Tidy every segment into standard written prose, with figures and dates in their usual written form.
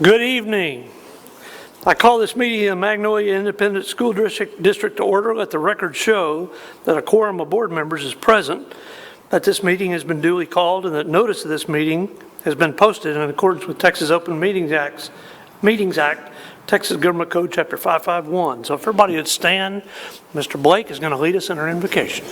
Good evening. I call this meeting of Magnolia Independent School District to order. Let the record show that a quorum of board members is present, that this meeting has been duly called, and that notice of this meeting has been posted in accordance with Texas Open Meetings Act, Texas Government Code Chapter 551. So if everybody would stand, Mr. Blake is going to lead us in our invocation.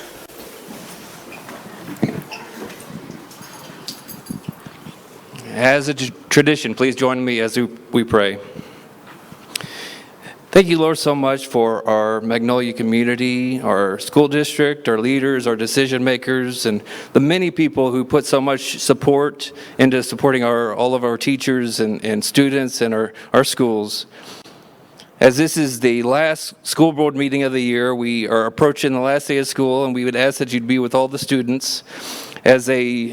As a tradition, please join me as we pray. Thank you, Lord, so much for our Magnolia community, our school district, our leaders, our decision makers, and the many people who put so much support into supporting all of our teachers and students and our schools. As this is the last school board meeting of the year, we are approaching the last day of school, and we would ask that you'd be with all the students as they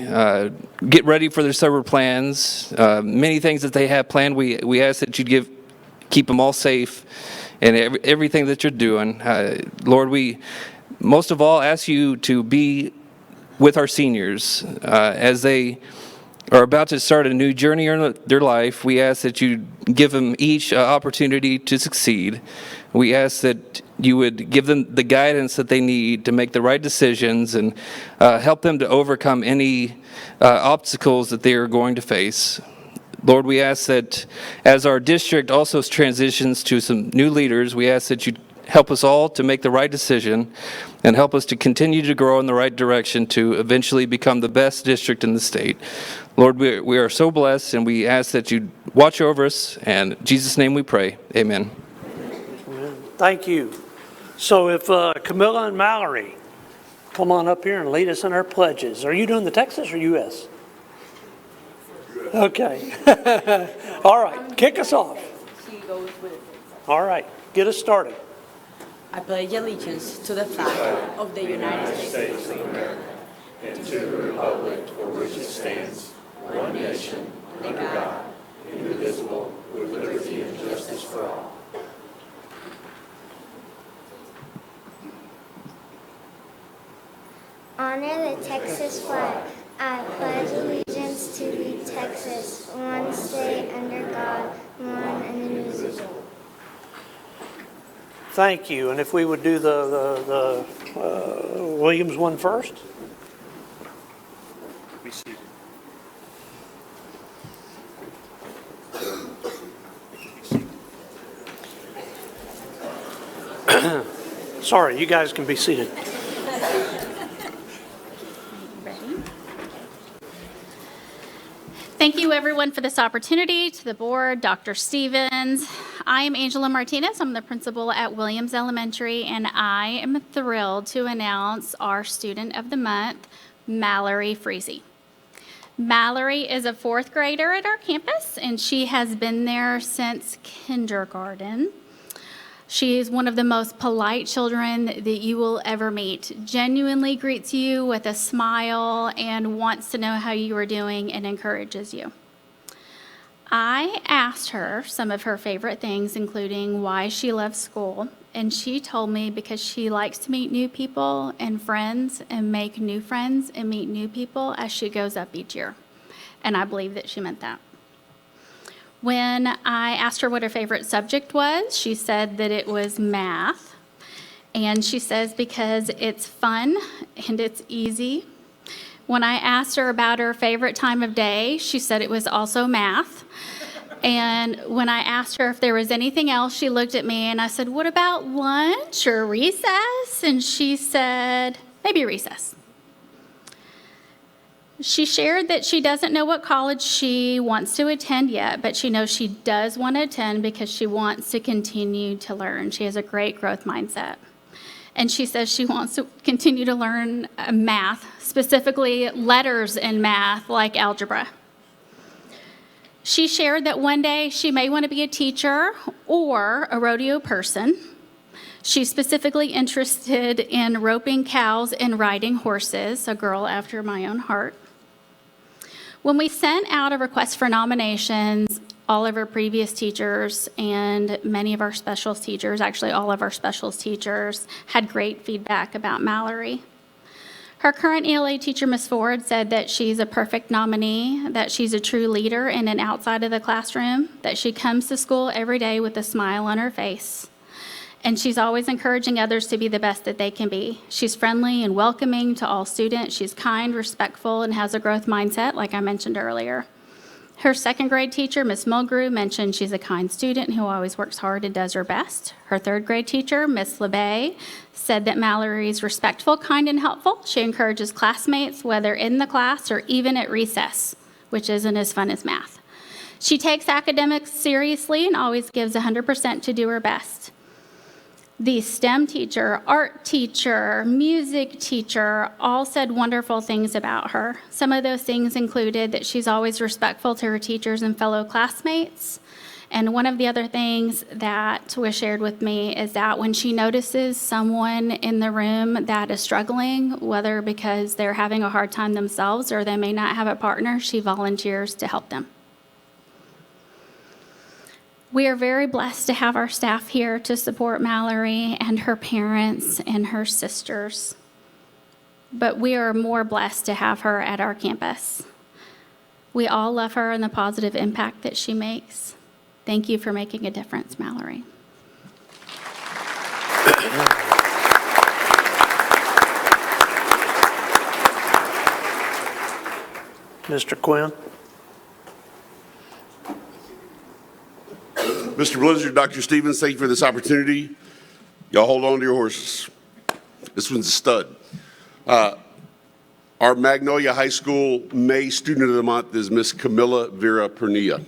get ready for their summer plans. Many things that they have planned, we ask that you'd keep them all safe and everything that you're doing. Lord, we most of all ask you to be with our seniors as they are about to start a new journey in their life. We ask that you give them each opportunity to succeed. We ask that you would give them the guidance that they need to make the right decisions and help them to overcome any obstacles that they are going to face. Lord, we ask that as our district also transitions to some new leaders, we ask that you help us all to make the right decision and help us to continue to grow in the right direction to eventually become the best district in the state. Lord, we are so blessed, and we ask that you watch over us, and in Jesus' name we pray. Amen. Thank you. So if Camilla and Mallory come on up here and lead us in our pledges. Are you doing the Texas or U.S.? Okay. All right, kick us off. She goes with it. All right, get us started. I pledge allegiance to the flag of the United States of America and to the republic for which it stands, one nation, under God, indivisible, with liberty and justice for all. Honor the Texas flag. I pledge allegiance to the Texas, one state under God, one and indivisible. Thank you. And if we would do the Williams one first. Be seated. Sorry, you guys can be seated. Thank you, everyone, for this opportunity. To the board, Dr. Stevens. I am Angela Martinez. I'm the principal at Williams Elementary, and I am thrilled to announce our student of the month, Mallory Freese. Mallory is a fourth grader at our campus, and she has been there since kindergarten. She is one of the most polite children that you will ever meet. Genuinely greets you with a smile and wants to know how you are doing and encourages you. I asked her some of her favorite things, including why she loves school, and she told me because she likes to meet new people and friends and make new friends and meet new people as she goes up each year. And I believe that she meant that. When I asked her what her favorite subject was, she said that it was math. And she says because it's fun and it's easy. When I asked her about her favorite time of day, she said it was also math. And when I asked her if there was anything else, she looked at me and I said, what about lunch or recess? And she said, maybe recess. She shared that she doesn't know what college she wants to attend yet, but she knows she does want to attend because she wants to continue to learn. She has a great growth mindset. And she says she wants to continue to learn math, specifically letters in math like algebra. She shared that one day she may want to be a teacher or a rodeo person. She's specifically interested in roping cows and riding horses, a girl after my own heart. When we sent out a request for nominations, all of our previous teachers and many of our specials teachers, actually all of our specials teachers, had great feedback about Mallory. Her current ELA teacher, Ms. Ford, said that she's a perfect nominee, that she's a true leader in and outside of the classroom, that she comes to school every day with a smile on her face, and she's always encouraging others to be the best that they can be. She's friendly and welcoming to all students. She's kind, respectful, and has a growth mindset, like I mentioned earlier. Her second grade teacher, Ms. Mulgrew, mentioned she's a kind student who always works hard and does her best. Her third grade teacher, Ms. LeBay, said that Mallory's respectful, kind, and helpful. She encourages classmates, whether in the class or even at recess, which isn't as fun as math. She takes academics seriously and always gives 100% to do her best. The STEM teacher, art teacher, music teacher all said wonderful things about her. Some of those things included that she's always respectful to her teachers and fellow classmates. And one of the other things that was shared with me is that when she notices someone in the room that is struggling, whether because they're having a hard time themselves or they may not have a partner, she volunteers to help them. We are very blessed to have our staff here to support Mallory and her parents and her sisters. But we are more blessed to have her at our campus. We all love her and the positive impact that she makes. Thank you for making a difference, Mallory. Mr. Quinn? Mr. Blizzard, Dr. Stevens, thank you for this opportunity. Y'all hold on to your horses. This one's a stud. Our Magnolia High School May Student of the Month is Miss Camilla Vera Pernia.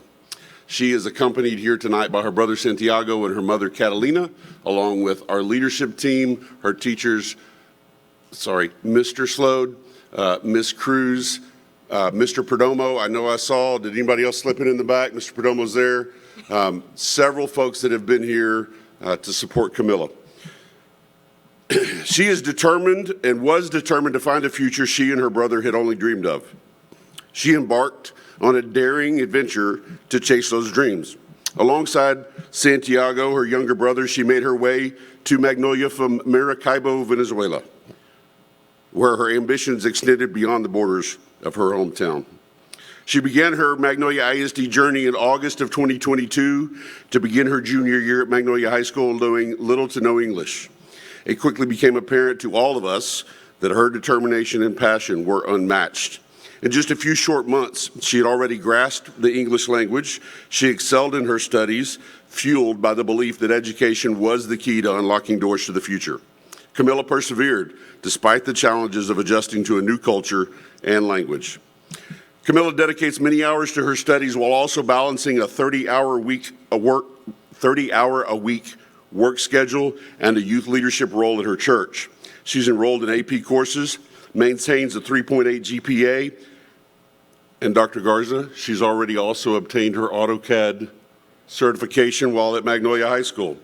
She is accompanied here tonight by her brother Santiago and her mother Catalina, along with our leadership team, her teachers, Mr. Slode, Miss Cruz, Mr. Perdomo. I know I saw, did anybody else slip in the back? Mr. Perdomo's there. Several folks that have been here to support Camilla. She is determined and was determined to find a future she and her brother had only dreamed of. She embarked on a daring adventure to chase those dreams. Alongside Santiago, her younger brother, she made her way to Magnolia from Maracaibo, Venezuela, where her ambitions extended beyond the borders of her hometown. She began her Magnolia ISD journey in August of 2022 to begin her junior year at Magnolia High School, knowing little to no English. It quickly became apparent to all of us that her determination and passion were unmatched. In just a few short months, she had already grasped the English language. She excelled in her studies, fueled by the belief that education was the key to unlocking doors to the future. Camilla persevered, despite the challenges of adjusting to a new culture and language. Camilla dedicates many hours to her studies while also balancing a 30-hour a week work schedule and a youth leadership role at her church. She's enrolled in AP courses, maintains a 3.8 GPA, and Dr. Garza, she's already also obtained her AutoCAD certification while at Magnolia High School.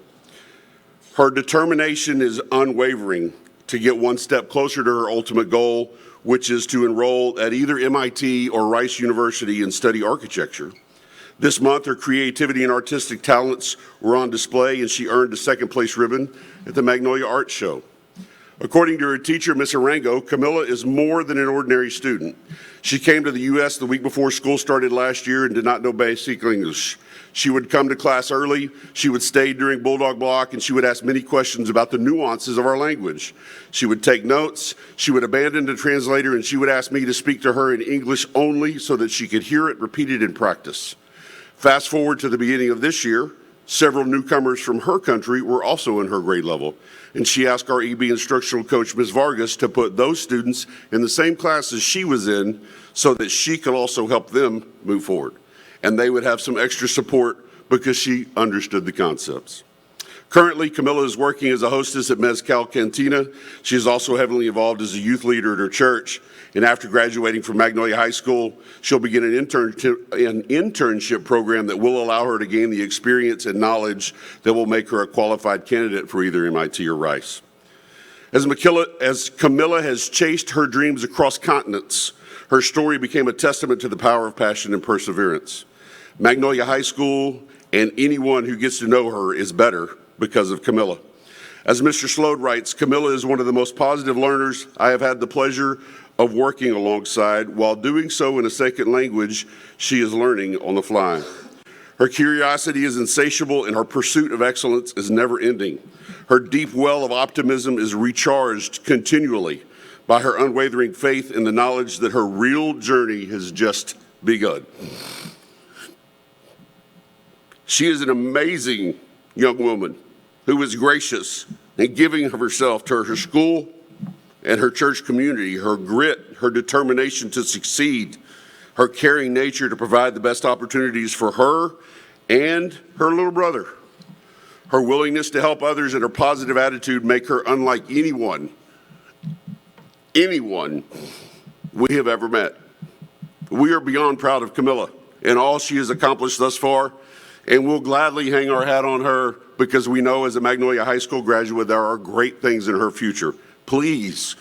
Her determination is unwavering to get one step closer to her ultimate goal, which is to enroll at either MIT or Rice University and study architecture. This month, her creativity and artistic talents were on display, and she earned a second-place ribbon at the Magnolia Art Show. According to her teacher, Ms. Arango, Camilla is more than an ordinary student. She came to the U.S. the week before school started last year and did not know basic English. She would come to class early, she would stay during Bulldog Block, and she would ask many questions about the nuances of our language. She would take notes, she would abandon the translator, and she would ask me to speak to her in English only so that she could hear it repeated in practice. Fast forward to the beginning of this year, several newcomers from her country were also in her grade level, and she asked our EB instructional coach, Ms. Vargas, to put those students in the same class as she was in so that she could also help them move forward. And they would have some extra support because she understood the concepts. Currently, Camilla is working as a hostess at Mezcal Cantina. She is also heavily involved as a youth leader at her church. And after graduating from Magnolia High School, she'll begin an internship program that will allow her to gain the experience and knowledge that will make her a qualified candidate for either MIT or Rice. As Camilla has chased her dreams across continents, her story became a testament to the power of passion and perseverance. Magnolia High School and anyone who gets to know her is better because of Camilla. As Mr. Slode writes, Camilla is one of the most positive learners I have had the pleasure of working alongside. While doing so in a second language, she is learning on the fly. Her curiosity is insatiable and her pursuit of excellence is never ending. Her deep well of optimism is recharged continually by her unwavering faith in the knowledge that her real journey has just begun. She is an amazing young woman who is gracious and giving of herself to her school and her church community. Her grit, her determination to succeed, her caring nature to provide the best opportunities for her and her little brother. Her willingness to help others and her positive attitude make her unlike anyone we have ever met. We are beyond proud of Camilla and all she has accomplished thus far, and we'll gladly hang our hat on her because we know as a Magnolia High School graduate there are great things in her future. Please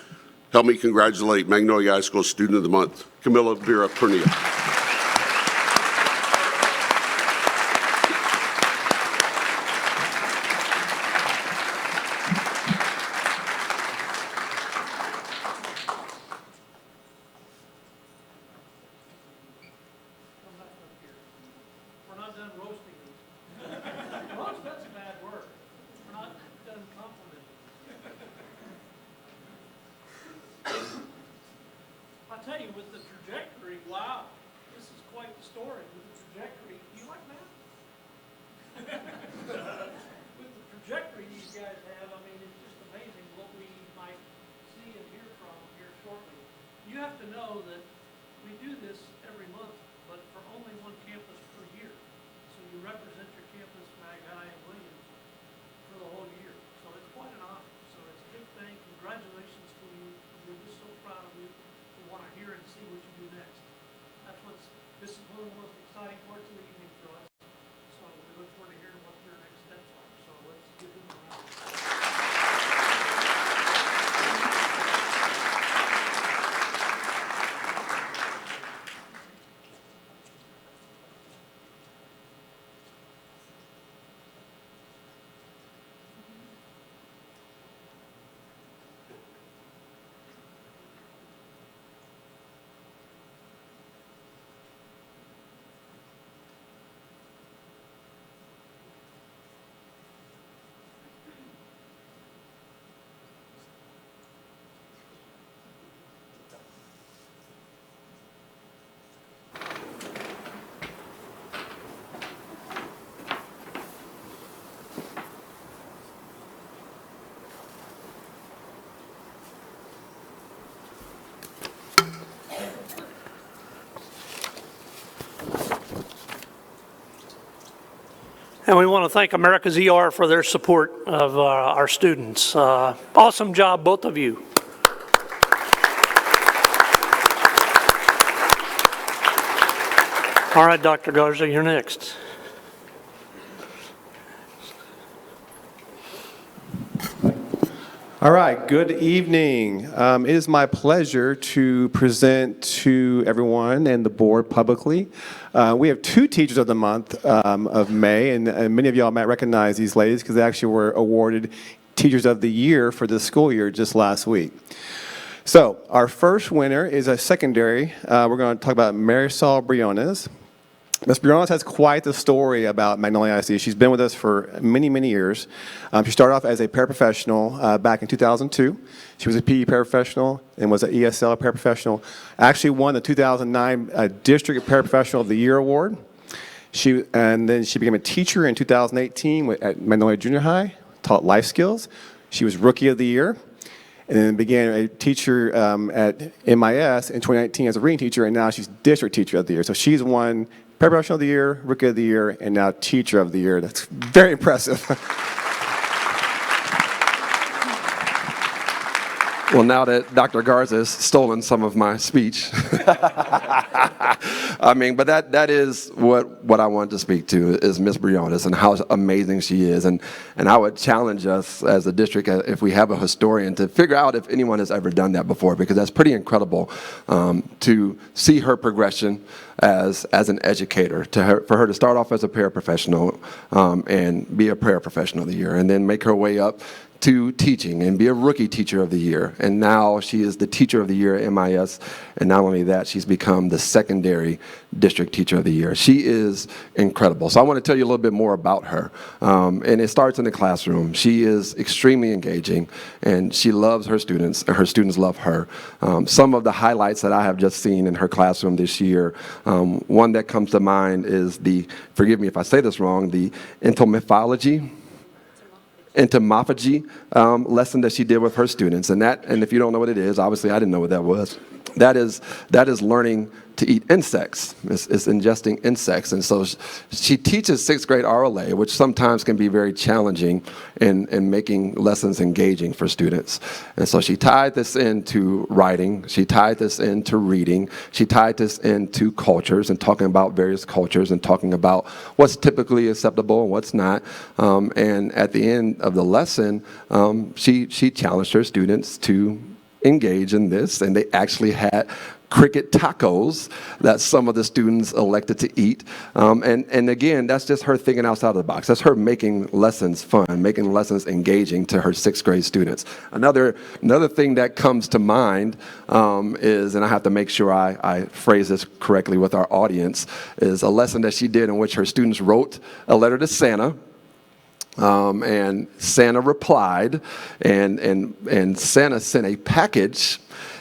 help me congratulate Magnolia High School Student of the Month, Camilla Vera Pernia. We're not done roasting them. Roast, that's a bad word. We're not done complimenting. I tell you, with the trajectory, wow, this is quite the story. With the trajectory, do you like math? With the trajectory these guys have, I mean, it's just amazing what we might see and hear from here shortly. You have to know that we do this every month, but for only one campus per year. So you represent your campus, Mag High and Williams, for the whole year. So it's quite an honor. So it's a big thing. Congratulations to you. We're just so proud of you. We want to hear and see what you do next. This is one of the most exciting parts of the evening for us. So we look forward to hearing what your next steps are. So let's give them a round. And we want to thank America's ER for their support of our students. Awesome job, both of you. All right, Dr. Garza, you're next. All right, good evening. It is my pleasure to present to everyone and the board publicly. We have two Teachers of the Month of May, and many of y'all might recognize these ladies because they actually were awarded Teachers of the Year for this school year just last week. So our first winner is a secondary. We're going to talk about Marisol Briones. Ms. Briones has quite the story about Magnolia ISD. She's been with us for many, many years. She started off as a paraprofessional back in 2002. She was a PE paraprofessional and was an ESL paraprofessional. Actually won the 2009 District Paraprofessional of the Year Award. And then she became a teacher in 2018 at Magnolia Junior High, taught life skills. She was Rookie of the Year. And then began a teacher at MIS in 2019 as a reading teacher, and now she's District Teacher of the Year. So she's won Paraprofessional of the Year, Rookie of the Year, and now Teacher of the Year. That's very impressive. Well, now that Dr. Garza has stolen some of my speech, I mean, but that is what I wanted to speak to is Ms. Briones and how amazing she is. And I would challenge us as a district, if we have a historian, to figure out if anyone has ever done that before, because that's pretty incredible to see her progression as an educator, for her to start off as a paraprofessional and be a paraprofessional of the year, and then make her way up to teaching and be a rookie teacher of the year. And now she is the teacher of the year at MIS. And not only that, she's become the secondary district teacher of the year. She is incredible. So I want to tell you a little bit more about her. And it starts in the classroom. She is extremely engaging, and she loves her students, and her students love her. Some of the highlights that I have just seen in her classroom this year, one that comes to mind is the, forgive me if I say this wrong, the entomophagy lesson that she did with her students. And if you don't know what it is, obviously I didn't know what that was. That is learning to eat insects. It's ingesting insects. And so she teaches sixth grade RLA, which sometimes can be very challenging in making lessons engaging for students. And so she tied this into writing. She tied this into reading. She tied this into cultures and talking about various cultures and talking about what's typically acceptable and what's not. And at the end of the lesson, she challenged her students to engage in this, and they actually had cricket tacos that some of the students elected to eat. And again, that's just her thinking outside of the box. That's her making lessons fun, making lessons engaging to her sixth grade students. Another thing that comes to mind is, and I have to make sure I phrase this correctly with our audience, is a lesson that she did in which her students wrote a letter to Santa. And Santa replied, and Santa sent a package,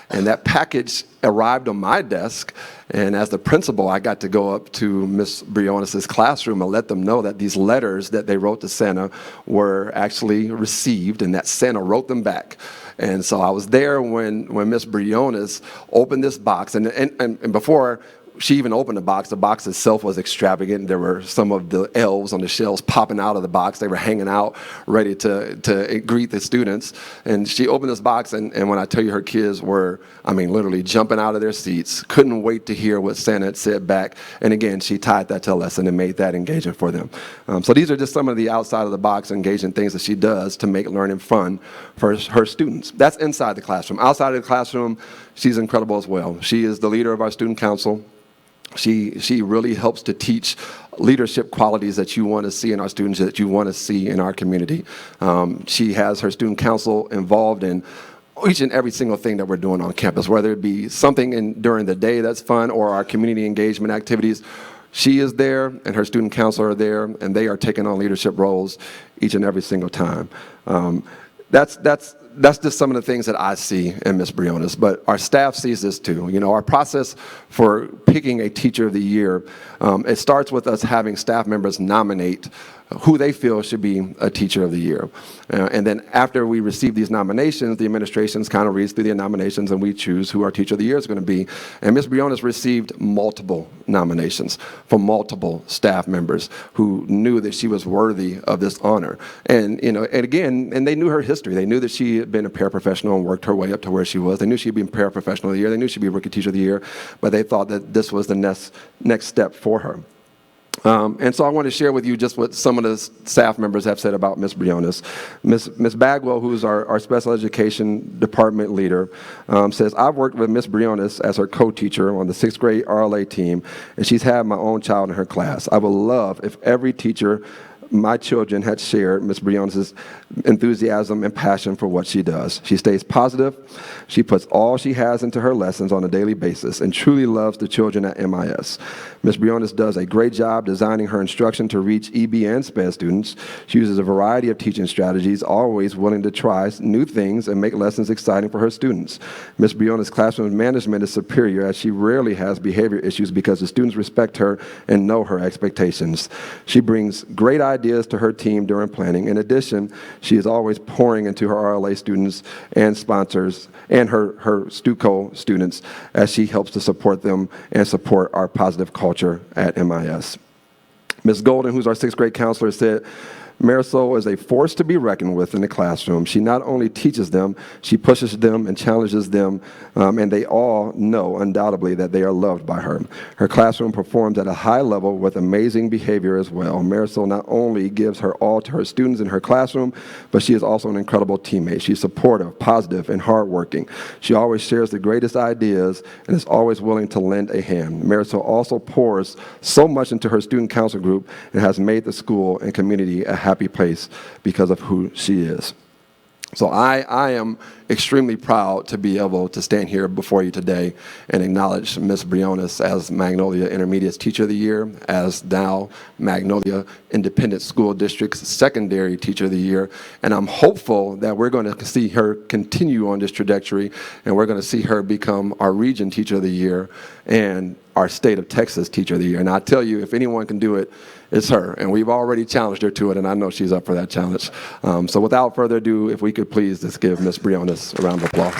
and that package arrived on my desk. And as the principal, I got to go up to Miss Briones' classroom and let them know that these letters that they wrote to Santa were actually received, and that Santa wrote them back. And so I was there when Miss Briones opened this box, and before she even opened the box itself was extravagant. There were some of the elves on the shelves popping out of the box. They were hanging out, ready to greet the students. And she opened this box, and when I tell you her kids were, literally jumping out of their seats, couldn't wait to hear what Santa had said back. And again, she tied that to a lesson and made that engaging for them. So these are just some of the outside of the box engaging things that she does to make learning fun for her students. That's inside the classroom. Outside of the classroom, she's incredible as well. She is the leader of our student council. She really helps to teach leadership qualities that you want to see in our students, that you want to see in our community. She has her student council involved in each and every single thing that we're doing on campus, whether it be something during the day that's fun or our community engagement activities. She is there, and her student council are there, and they are taking on leadership roles each and every single time. That's just some of the things that I see in Ms. Briones, but our staff sees this too. You know, our process for picking a teacher of the year, it starts with us having staff members nominate who they feel should be a teacher of the year. And then after we receive these nominations, the administrations kind of reads through the nominations and we choose who our teacher of the year is going to be. And Ms. Briones received multiple nominations from multiple staff members who knew that she was worthy of this honor. And, you know, and they knew her history. They knew that she had been a paraprofessional and worked her way up to where she was. They knew she'd be a paraprofessional of the year. They knew she'd be a rookie teacher of the year, but they thought that this was the next step for her. And so I want to share with you just what some of the staff members have said about Ms. Briones. Ms. Bagwell, who's our special education department leader, says, I've worked with Ms. Briones as her co-teacher on the 6th grade RLA team, and she's had my own child in her class. I would love if every teacher my children had shared Ms. Briones' enthusiasm and passion for what she does. She stays positive. She puts all she has into her lessons on a daily basis and truly loves the children at MIS. Ms. Briones does a great job designing her instruction to reach EB and SPED students. She uses a variety of teaching strategies, always willing to try new things and make lessons exciting for her students. Ms. Briones' classroom management is superior, as she rarely has behavior issues because the students respect her and know her expectations. She brings great ideas to her team during planning. In addition, she is always pouring into her RLA students and sponsors and her STUCO students as she helps to support them and support our positive culture at MIS. Ms. Golden, who's our 6th grade counselor, said, Marisol is a force to be reckoned with in the classroom. She not only teaches them, she pushes them and challenges them, and they all know undoubtedly that they are loved by her. Her classroom performs at a high level with amazing behavior as well. Marisol not only gives her all to her students in her classroom, but she is also an incredible teammate. She's supportive, positive, and hardworking. She always shares the greatest ideas and is always willing to lend a hand. Marisol also pours so much into her student council group and has made the school and community a happy place because of who she is. So I am extremely proud to be able to stand here before you today and acknowledge Ms. Briones as Magnolia Intermediate Teacher of the Year, as now Magnolia Independent School District's Secondary Teacher of the Year. And I'm hopeful that we're going to see her continue on this trajectory, and we're going to see her become our Region Teacher of the Year and our State of Texas Teacher of the Year. And I tell you, if anyone can do it, it's her. And we've already challenged her to it, and I know she's up for that challenge. So without further ado, if we could please just give Ms. Briones a round of applause.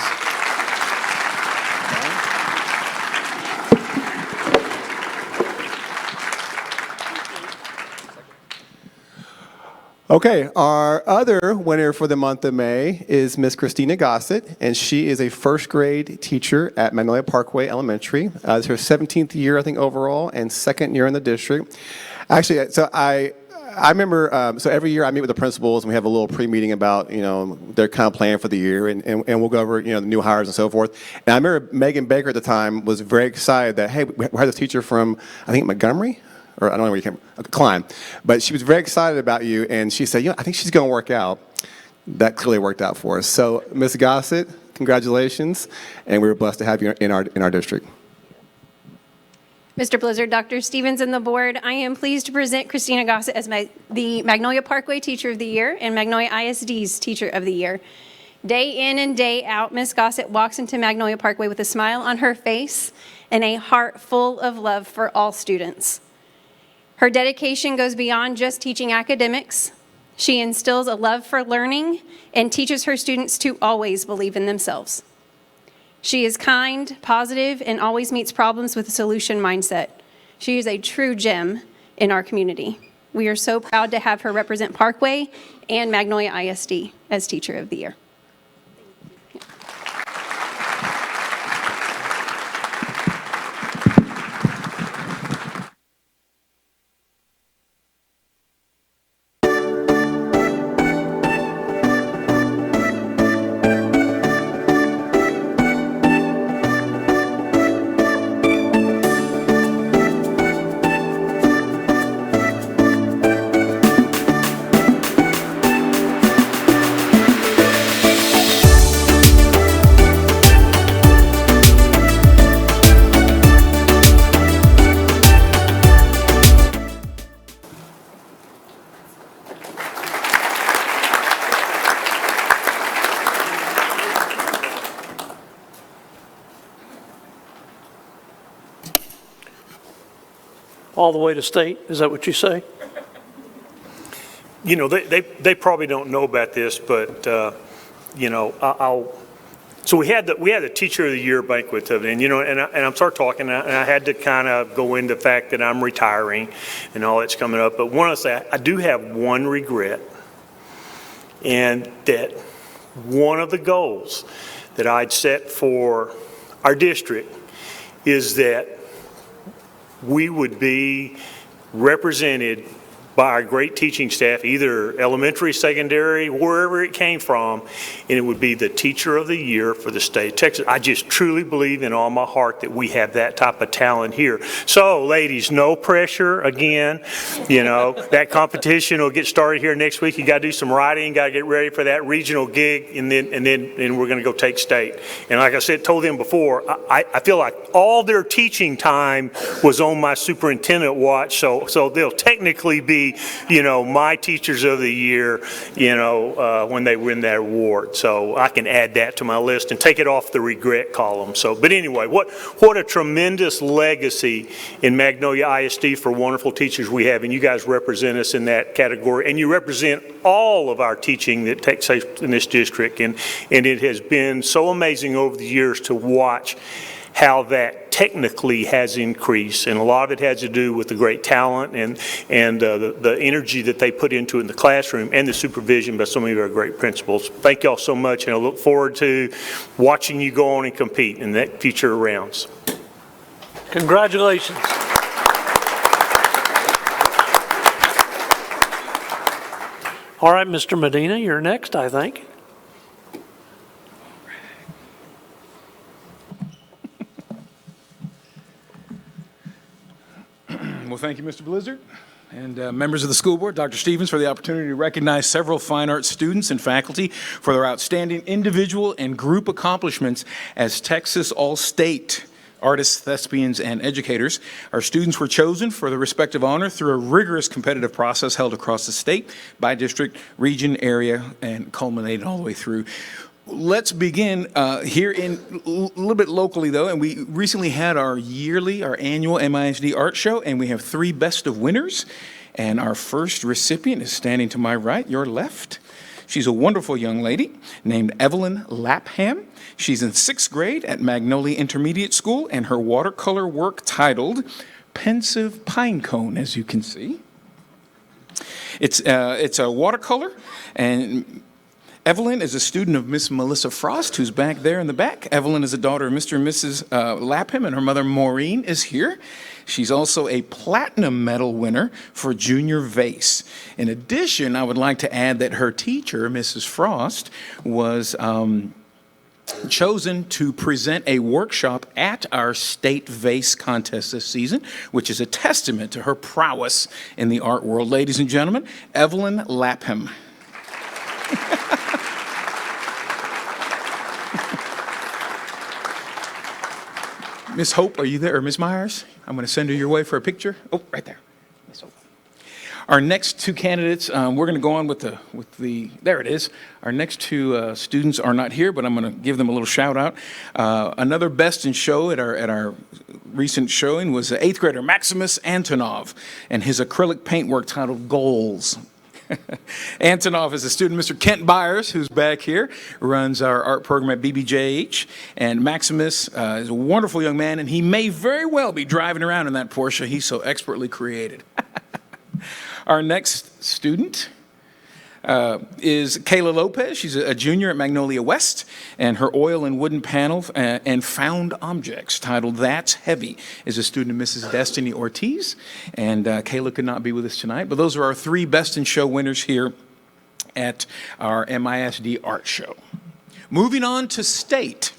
Okay, our other winner for the month of May is Miss Christina Gossett, and she is a first grade teacher at Magnolia Parkway Elementary. It's her 17th year, I think, overall, and second year in the district. Actually, so I remember, so every year I meet with the principals and we have a little pre-meeting about, their kind of plan for the year, and we'll go over, the new hires and so forth. And I remember Megan Baker at the time was very excited that, hey, we had this teacher from, I think, Montgomery? Or I don't know where you came from, Klein. But she was very excited about you, and she said, I think she's going to work out. That clearly worked out for us. So, Ms. Gossett, congratulations, and we were blessed to have you in our district. Mr. Blizzard, Dr. Stevens, and the board, I am pleased to present Christina Gossett as the Magnolia Parkway Teacher of the Year and Magnolia ISD's Teacher of the Year. Day in and day out, Ms. Gossett walks into Magnolia Parkway with a smile on her face and a heart full of love for all students. Her dedication goes beyond just teaching academics. She instills a love for learning and teaches her students to always believe in themselves. She is kind, positive, and always meets problems with a solution mindset. She is a true gem in our community. We are so proud to have her represent Parkway and Magnolia ISD as Teacher of the Year. All the way to state, is that what you say? They probably don't know about this, but, so we had the Teacher of the Year banquet, and I'm start talking, and I had to kind of go into the fact that I'm retiring and all that's coming up. But one of the things, I do have one regret, and that one of the goals that I'd set for our district is that we would be represented by our great teaching staff, either elementary, secondary, wherever it came from, and it would be the Teacher of the Year for the state of Texas. I just truly believe in all my heart that we have that type of talent here. So, ladies, no pressure again. That competition will get started here next week. You got to do some writing, got to get ready for that regional gig, and then we're going to go take state. And like I said, told them before, I feel like all their teaching time was on my superintendent watch, so they'll technically be my Teachers of the Year, when they win that award. So I can add that to my list and take it off the regret column. But anyway, what a tremendous legacy in Magnolia ISD for wonderful teachers we have, and you guys represent us in that category, and you represent all of our teaching that takes place in this district, and it has been so amazing over the years to watch how that technically has increased, and a lot of it has to do with the great talent and the energy that they put into it in the classroom and the supervision by so many of our great principals. Thank y'all so much, and I look forward to watching you go on and compete in that future rounds. Congratulations. All right, Mr. Medina, you're next, I think. Well, thank you, Mr. Blizzard. And members of the school board, Dr. Stevens, for the opportunity to recognize several fine arts students and faculty for their outstanding individual and group accomplishments as Texas All-State artists, thespians, and educators. Our students were chosen for the respective honor through a rigorous competitive process held across the state by district, region, area, and culminated all the way through. Let's begin here in a little bit locally, though, and we recently had our annual MISD art show, and we have 3 best of winners, and our first recipient is standing to my right, your left. She's a wonderful young lady named Evelyn Lapham. She's in 6th grade at Magnolia Intermediate School, and her watercolor work titled Pensive Pine Cone, as you can see. It's a watercolor, and Evelyn is a student of Miss Melissa Frost, who's back there in the back. Evelyn is a daughter of Mr. and Mrs. Lapham, and her mother Maureen is here. She's also a platinum medal winner for junior vase. In addition, I would like to add that her teacher, Mrs. Frost, was chosen to present a workshop at our state vase contest this season, which is a testament to her prowess in the art world. Ladies and gentlemen, Evelyn Lapham. Miss Hope, are you there? Or Miss Myers? I'm going to send her your way for a picture. Oh, right there. Miss Hope. Our next 2 candidates, we're going to go on with the, there it is. Our next 2 students are not here, but I'm going to give them a little shout out. Another best in show at our recent showing was 8th grader Maximus Antonov and his acrylic paintwork titled Goals. Antonov is a student, Mr. Kent Byers, who's back here, runs our art program at BBJH. And Maximus is a wonderful young man, and he may very well be driving around in that Porsche he's so expertly created. Our next student is Kayla Lopez. She's a junior at Magnolia West, and her oil and wooden panel and found objects titled That's Heavy is a student of Mrs. Destiny Ortiz, and Kayla could not be with us tonight, but those are our 3 best in show winners here at our MISD art show. Moving on to state.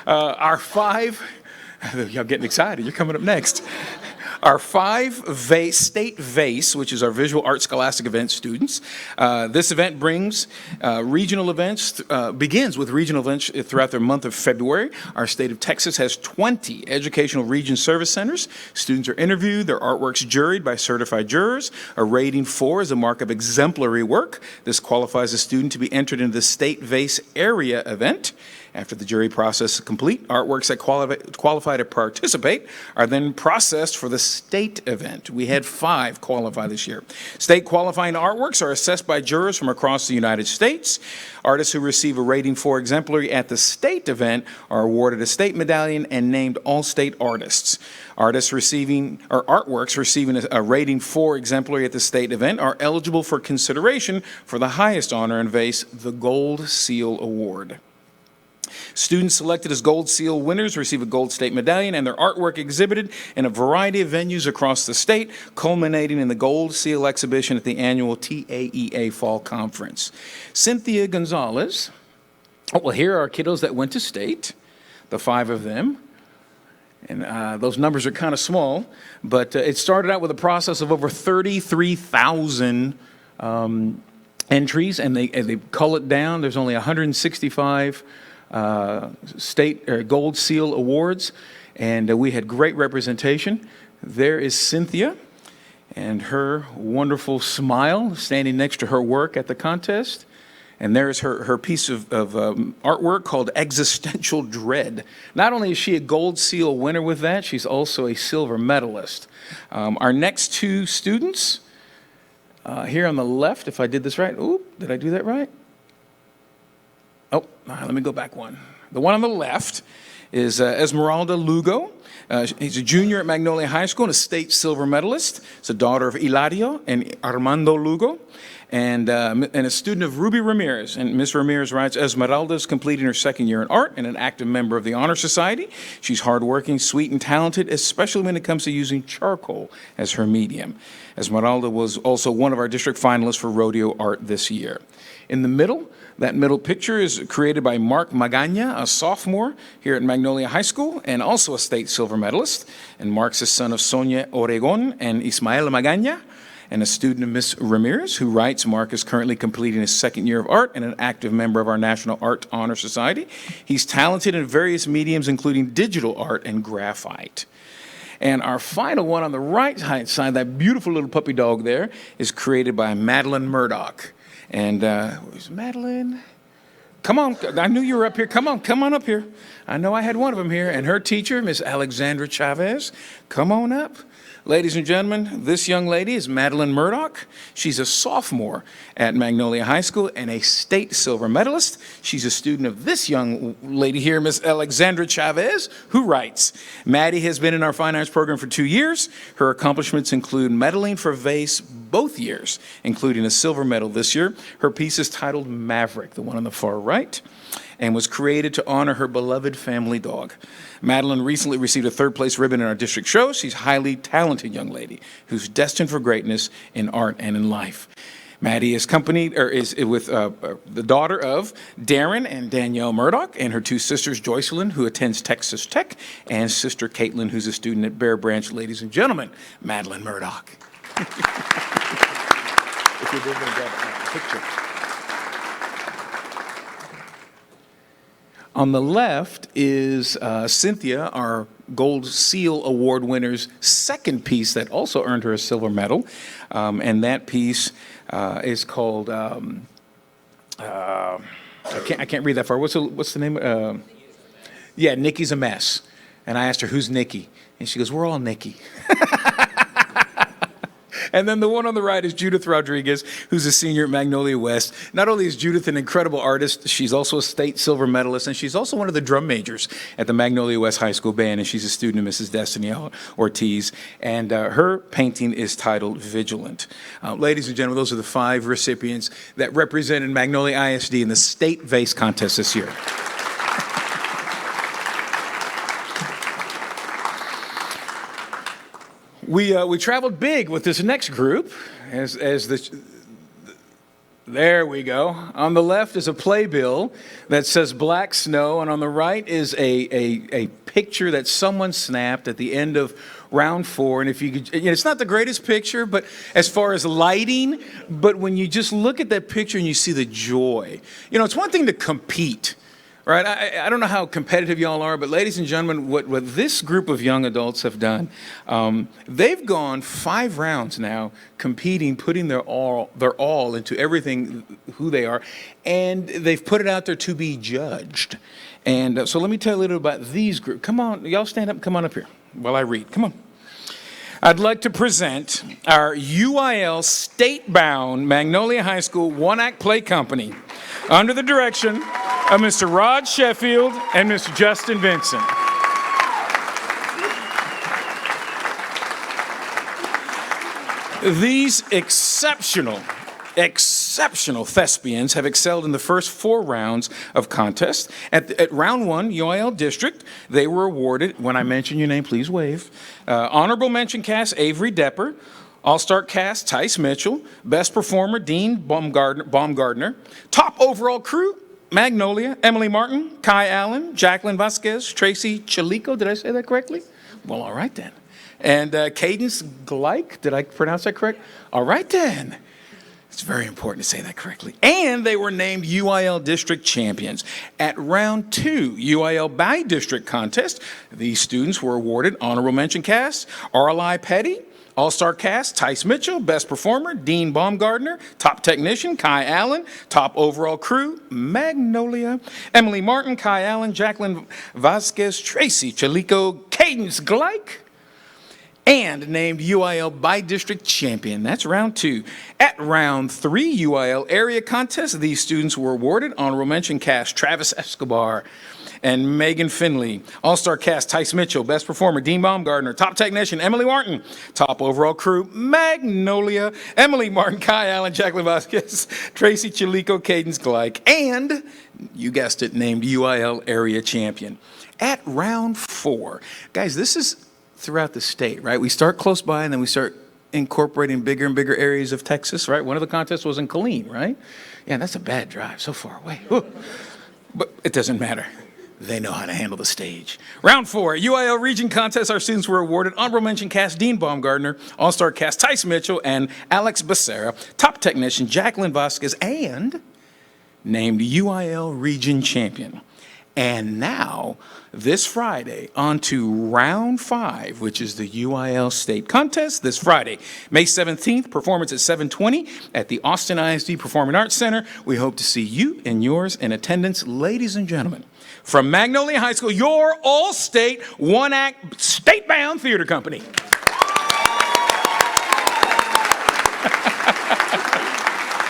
Our 5, y'all getting excited, you're coming up next. Our 5 state vase, which is our visual art scholastic event students. This event begins with regional events throughout the month of February. Our state of Texas has 20 educational region service centers. Students are interviewed, their artworks juried by certified jurors. A rating 4 is a mark of exemplary work. This qualifies a student to be entered into the state vase area event. After the jury process is complete, artworks that qualify to participate are then processed for the state event. We had 5 qualify this year. State qualifying artworks are assessed by jurors from across the United States. Artists who receive a rating 4 exemplary at the state event are awarded a state medallion and named all-state artists. Artists artworks receiving a rating 4 exemplary at the state event are eligible for consideration for the highest honor in vase, the Gold Seal Award. Students selected as Gold Seal winners receive a Gold State Medallion and their artwork exhibited in a variety of venues across the state, culminating in the Gold Seal exhibition at the annual TAEA Fall Conference. Cynthia Gonzalez, here are our kiddos that went to state, the 5 of them. And those numbers are kind of small, but it started out with a process of over 33,000 entries, and they cull it down. There's only 165 state or Gold Seal awards, and we had great representation. There is Cynthia and her wonderful smile standing next to her work at the contest. And there's her piece of artwork called Existential Dread. Not only is she a Gold Seal winner with that, she's also a silver medalist. Our next 2 students, here on the left, if I did this right. Oop, did I do that right? Let me go back one. The one on the left is Esmeralda Lugo. He's a junior at Magnolia High School and a state silver medalist. He's a daughter of Hilario and Armando Lugo, and a student of Ruby Ramirez. And Ms. Ramirez writes, Esmeralda is completing her 2nd year in art and an active member of the Honor Society. She's hardworking, sweet, and talented, especially when it comes to using charcoal as her medium. Esmeralda was also one of our district finalists for rodeo art this year. In the middle, that middle picture is created by Mark Magana, a sophomore here at Magnolia High School and also a state silver medalist. And Mark's the son of Sonia Oregon and Ismael Magaña, and a student of Miss Ramirez, who writes, Mark is currently completing his second year of art and an active member of our National Art Honor Society. He's talented in various mediums, including digital art and graphite. And our final one on the right hand side, that beautiful little puppy dog there, is created by Madeline Murdoch. And where's Madeline? Come on, I knew you were up here. Come on up here. I know I had one of them here. And her teacher, Miss Alexandra Chavez, come on up. Ladies and gentlemen, this young lady is Madeline Murdoch. She's a sophomore at Magnolia High School and a state silver medalist. She's a student of this young lady here, Miss Alexandra Chavez, who writes, Maddie has been in our fine arts program for 2 years. Her accomplishments include medaling for vase both years, including a silver medal this year. Her piece is titled Maverick, the one on the far right, and was created to honor her beloved family dog. Madeline recently received a third-place ribbon in our district show. She's a highly talented young lady who's destined for greatness in art and in life. Maddie is with the daughter of Darren and Danielle Murdoch and her 2 sisters, Joycelyn, who attends Texas Tech, and sister Caitlin, who's a student at Bear Branch. Ladies and gentlemen, Madeline Murdoch. If you're going to grab a picture. On the left is Cynthia, our Gold Seal Award winner's second piece that also earned her a silver medal. And that piece is called, I can't read that far. What's the name? Yeah, Nikki's a Mess. And I asked her, who's Nikki? And she goes, we're all Nikki. And then the one on the right is Judith Rodriguez, who's a senior at Magnolia West. Not only is Judith an incredible artist, she's also a state silver medalist, and she's also one of the drum majors at the Magnolia West High School Band, and she's a student of Mrs. Destiny Ortiz. And her painting is titled Vigilant. Ladies and gentlemen, those are the 5 recipients that represented Magnolia ISD in the state vase contest this year. We traveled big with this next group. There we go. On the left is a playbill that says Black Snow, and on the right is a picture that someone snapped at the end of round 4. And if you could, it's not the greatest picture, but as far as lighting, but when you just look at that picture and you see the joy, it's one thing to compete. Right, I don't know how competitive y'all are, but ladies and gentlemen, what this group of young adults have done, they've gone 5 rounds now competing, putting their all into everything, who they are, and they've put it out there to be judged. And so let me tell you a little about these groups. Come on, y'all stand up and come on up here while I read. Come on. I'd like to present our UIL state-bound Magnolia High School one-act play company under the direction of Mr. Rod Sheffield and Mr. Justin Vincent. These exceptional thespians have excelled in the first 4 rounds of contest. At round 1, UIL District, they were awarded, when I mention your name, please wave, honorable mention cast Avery Depper, all-star cast Tice Mitchell, best performer Dean Baumgardner, top overall crew Magnolia, Emily Martin, Kai Allen, Jacqueline Vasquez, Tracy Chalico, did I say that correctly? Well, all right then. And Cadence Gleich, did I pronounce that correct? All right then. It's very important to say that correctly. And they were named UIL District Champions. At round 2, UIL By-District Contest, these students were awarded honorable mention cast Arli Petty, all-star cast Tice Mitchell, best performer Dean Baumgardner, top technician Kai Allen, top overall crew Magnolia, Emily Martin, Kai Allen, Jacqueline Vasquez, Tracy Chalico, Cadence Gleich, and named UIL By-District Champion. That's round 2. At round 3, UIL Area Contest, these students were awarded honorable mention cast Travis Escobar and Megan Finley. All-star cast Tice Mitchell, best performer Dean Baumgardner, top technician Emily Martin, top overall crew Magnolia, Emily Martin, Kai Allen, Jacqueline Vasquez, Tracy Chalico, Cadence Gleich, and, you guessed it, named UIL Area Champion. At round 4, guys, this is throughout the state, right? We start close by and then we start incorporating bigger and bigger areas of Texas, right? One of the contests was in Killeen, right? Yeah, that's a bad drive, so far away. Whew. But it doesn't matter. they know how to handle the stage. Round 4, UIL Region Contest. Our students were awarded honorable mention cast Dean Baumgardner, all-star cast Tyson Mitchell and Alex Becerra, top technician Jacqueline Vasquez, and named UIL Region Champion. And now, this Friday, on to round 5, which is the UIL State Contest. This Friday, May 17th, performance at 7:20 at the Austin ISD Performing Arts Center. We hope to see you and yours in attendance, ladies and gentlemen. From Magnolia High School, your all-state, one-act, state-bound theater company.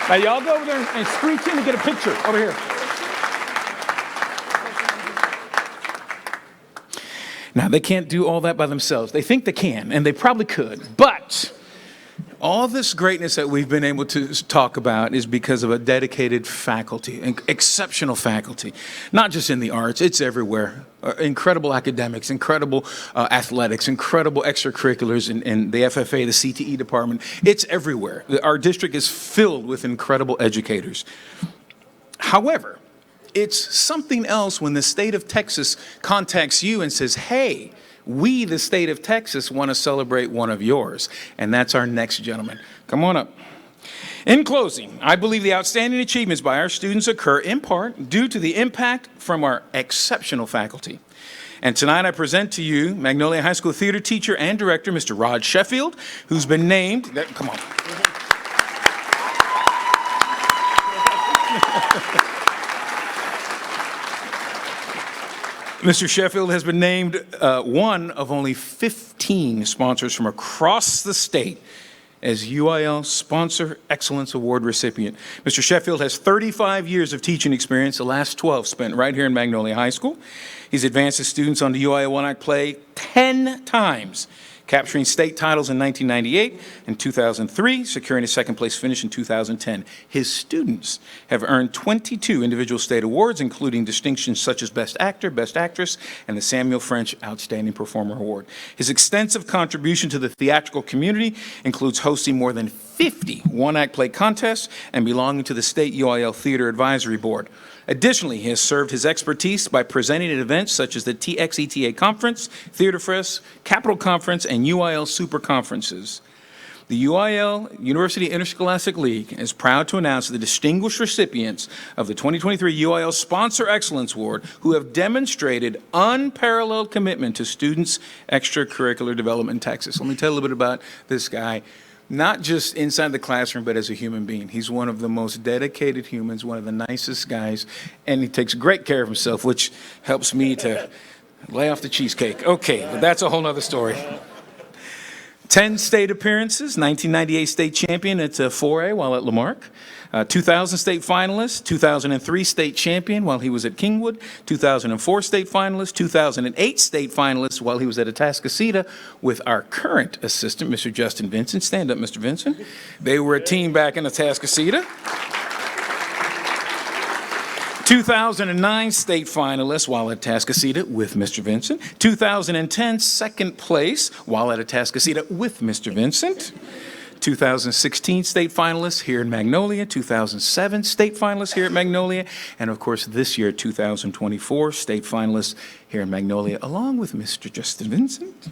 Now, y'all go over there and screech in and get a picture over here. Now, they can't do all that by themselves. They think they can, and they probably could. But all this greatness that we've been able to talk about is because of a dedicated faculty, exceptional faculty, not just in the arts, it's everywhere. Incredible academics, incredible athletics, incredible extracurriculars in the FFA, the CTE department. It's everywhere. Our district is filled with incredible educators. However, it's something else when the state of Texas contacts you and says, hey, we, the state of Texas, want to celebrate one of yours. And that's our next gentleman. Come on up. In closing, I believe the outstanding achievements by our students occur in part due to the impact from our exceptional faculty. And tonight I present to you Magnolia High School theater teacher and director, Mr. Rod Sheffield, who's been named, come on. Mr. Sheffield has been named one of only 15 sponsors from across the state as UIL Sponsor Excellence Award recipient. Mr. Sheffield has 35 years of teaching experience, the last 12 spent right here in Magnolia High School. He's advanced his students on the UIL one-act play 10 times, capturing state titles in 1998 and 2003, securing a second-place finish in 2010. His students have earned 22 individual state awards, including distinctions such as Best Actor, Best Actress, and the Samuel French Outstanding Performer Award. His extensive contribution to the theatrical community includes hosting more than 50 one-act play contests and belonging to the State UIL Theater Advisory Board. Additionally, he has served his expertise by presenting at events such as the TXETA Conference, Theater Fest, Capital Conference, and UIL Super Conferences. The UIL University Interscholastic League is proud to announce the distinguished recipients of the 2023 UIL Sponsor Excellence Award who have demonstrated unparalleled commitment to students' extracurricular development in Texas. Let me tell you a little bit about this guy. Not just inside the classroom, but as a human being. He's one of the most dedicated humans, one of the nicest guys, and he takes great care of himself, which helps me to lay off the cheesecake. Okay, but that's a whole nother story. 10 state appearances, 1998 state champion at 4A while at Lamarck. 2000 state finalist, 2003 state champion while he was at Kingwood, 2004 state finalist, 2008 state finalist while he was at Atascocita with our current assistant, Mr. Justin Vincent. Stand up, Mr. Vincent. They were a team back in Atascocita. 2009 state finalist while at Atascocita with Mr. Vincent. 2010 second place while at Atascocita with Mr. Vincent. 2016 state finalists here in Magnolia, 2007 state finalists here at Magnolia, and of course this year, 2024 state finalists here in Magnolia, along with Mr. Justin Vincent.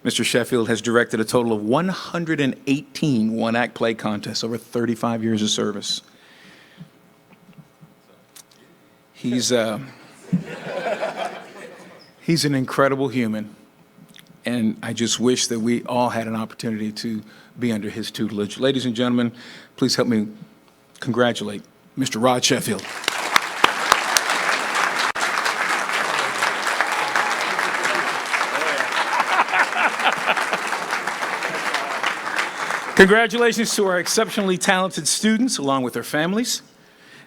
Mr. Sheffield has directed a total of 118 one-act play contests over 35 years of service. He's an incredible human, and I just wish that we all had an opportunity to be under his tutelage. Ladies and gentlemen, please help me congratulate Mr. Rod Sheffield. Congratulations to our exceptionally talented students, along with their families,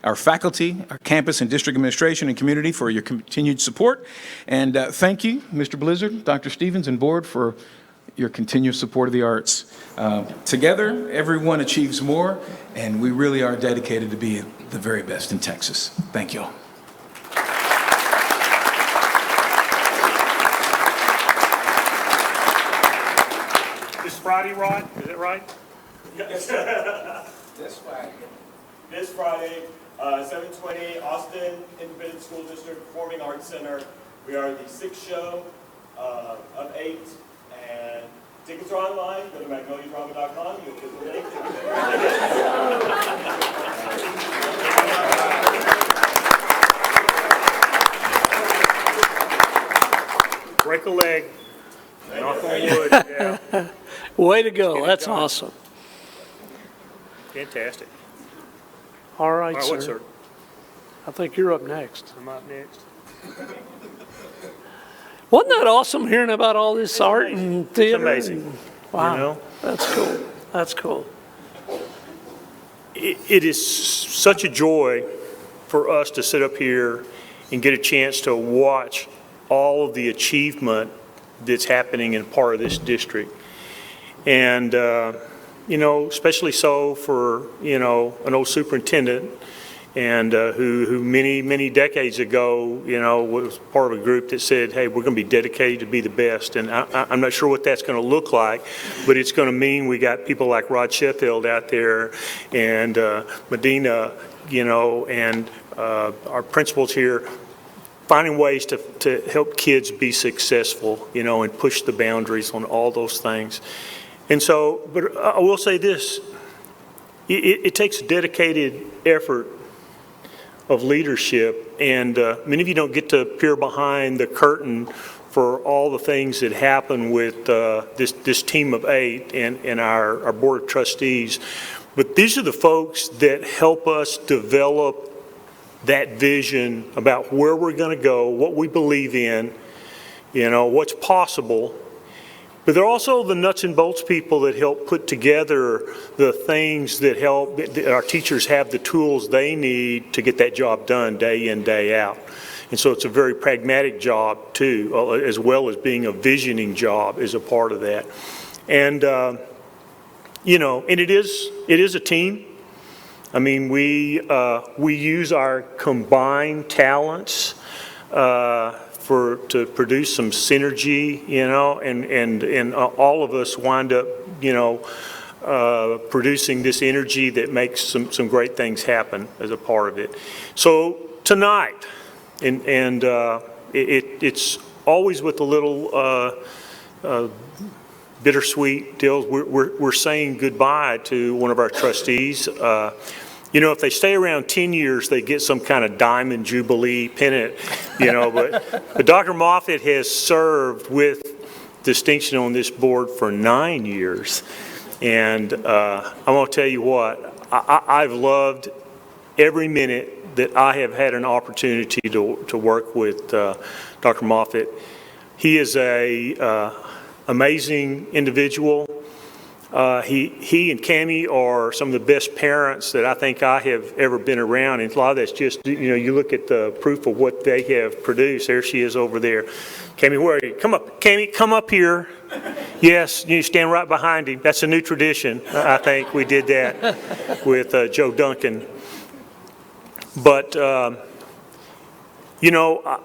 our faculty, our campus and district administration and community for your continued support. And thank you, Mr. Blizzard, Dr. Stevens, and board for your continued support of the arts. Together, everyone achieves more, and we really are dedicated to be the very best in Texas. Thank you all. This Friday, Rod, is it right? Yes. This Friday. This Friday, 720 Austin Independent School District Performing Arts Center. We are the 6th show of 8, and tickets are online. Go to magnoliadrama.com. You'll get the link. Break a leg, knock on wood, yeah. Way to go. That's awesome. Fantastic. All right, All right, what, sir. sir? I think you're up next. I'm up next. Wasn't that awesome hearing about all this art and theater? It's amazing. Wow. You know? That's cool. That's cool. It is such a joy for us to sit up here and get a chance to watch all of the achievement that's happening in part of this district. And, you know, especially so for, you know, an old superintendent and who many decades ago, you know, was part of a group that said, hey, we're going to be dedicated to be the best. And I'm not sure what that's going to look like, but it's going to mean we got people like Rod Sheffield out there and Medina, you know, and our principals here finding ways to help kids be successful, you know, and push the boundaries on all those things. And so, but I will say this, it takes dedicated effort of leadership, and many of you don't get to peer behind the curtain for all the things that happen with this team of 8 and our board of trustees. But these are the folks that help us develop that vision about where we're going to go, what we believe in, you know, what's possible. But they're also the nuts and bolts people that help put together the things that help our teachers have the tools they need to get that job done day in, day out. And so it's a very pragmatic job too, as well as being a visioning job is a part of that. And, you know, and it is a team. I mean, we use our combined talents to produce some synergy, you know, and all of us wind up, you know, producing this energy that makes some great things happen as a part of it. So tonight, it's always with a little bittersweet deal. We're saying goodbye to one of our trustees. You know, if they stay around 10 years, they get some kind of diamond jubilee pennant, you know, but Dr. Moffitt has served with distinction on this board for 9 years. And I'm going to tell you what, I've loved every minute that I have had an opportunity to work with Dr. Moffitt. He is a amazing individual. He and Cammie are some of the best parents that I think I have ever been around. And a lot of that's just, you know, you look at the proof of what they have produced. There she is over there. Cammie, where are you? Come up. Cammie, come up here. Yes, you stand right behind him. That's a new tradition. I think we did that with Joe Duncan. But, you know,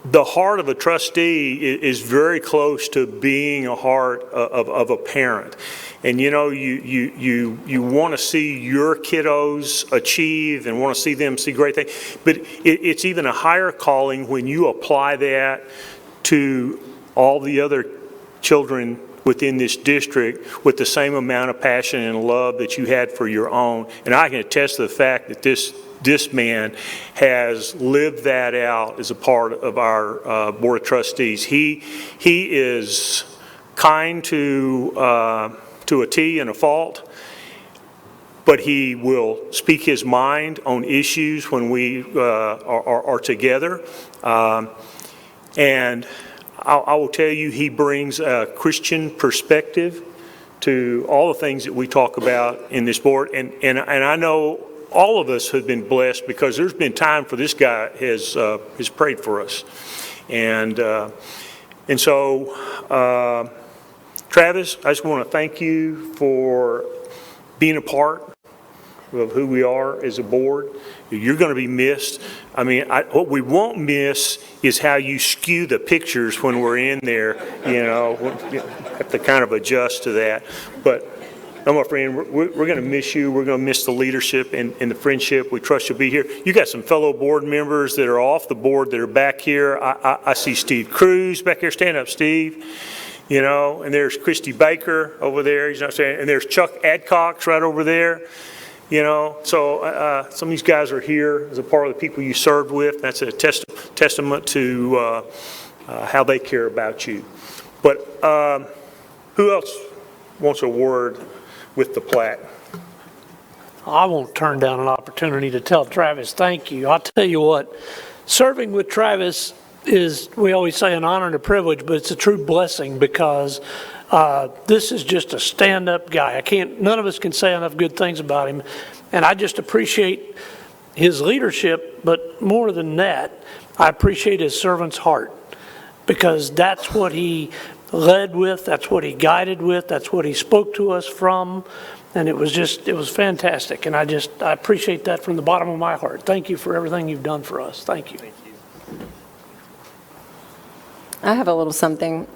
the heart of a trustee is very close to being a heart of a parent. And you know, you want to see your kiddos achieve and want to see them see great things. But it's even a higher calling when you apply that to all the other children within this district with the same amount of passion and love that you had for your own. And I can attest to the fact that this man has lived that out as a part of our board of trustees. He is kind to a T and a fault, but he will speak his mind on issues when we are together. And I will tell you, he brings a Christian perspective to all the things that we talk about in this board. And I know all of us have been blessed because there's been time for this guy has prayed for us. And so, Travis, I just want to thank you for being a part of who we are as a board. You're going to be missed. I mean, what we won't miss is how you skew the pictures when we're in there, you know, have to kind of adjust to that. But No, my friend, we're going to miss you. We're going to miss the leadership and the friendship. We trust you'll be here. You got some fellow board members that are off the board that are back here. I see Steve Cruz back here. Stand up, Steve. You know, and there's Christy Baker over there. He's not saying, and there's Chuck Adcox right over there. You know, so some of these guys are here as a part of the people you served with. That's a testament to how they care about you. But who else wants a word with the plaque? I won't turn down an opportunity to tell Travis thank you. I'll tell you what, serving with Travis is, we always say, an honor and a privilege, but it's a true blessing because this is just a stand-up guy. None of us can say enough good things about him, and I just appreciate his leadership, but more than that, I appreciate his servant's heart, because that's what he led with, that's what he guided with, that's what he spoke to us from, and it was fantastic, and I appreciate that from the bottom of my heart. Thank you for everything you've done for us. Thank you. I have a little something.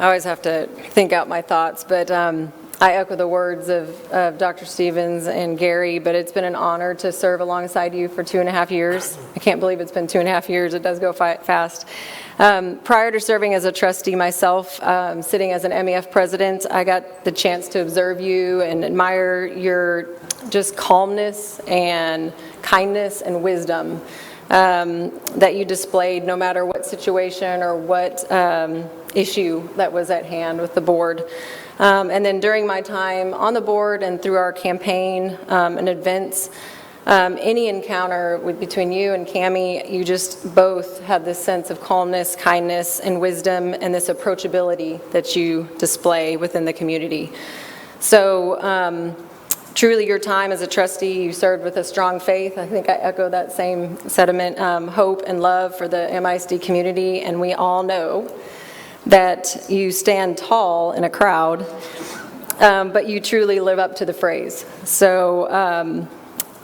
I always have to think out my thoughts, but I echo the words of Dr. Stevens and Gary, but it's been an honor to serve alongside you for 2.5 years. I can't believe it's been 2.5 years. It does go fast. Prior to serving as a trustee myself, sitting as an MEF president, I got the chance to observe you and admire your just calmness and kindness and wisdom that you displayed no matter what situation or what issue that was at hand with the board. And then during my time on the board and through our campaign and events, any encounter between you and Cammie, you just both had this sense of calmness, kindness, and wisdom, and this approachability that you display within the community. So truly your time as a trustee, you served with a strong faith. I think I echo that same sentiment, hope and love for the MISD community, and we all know that you stand tall in a crowd, but you truly live up to the phrase. So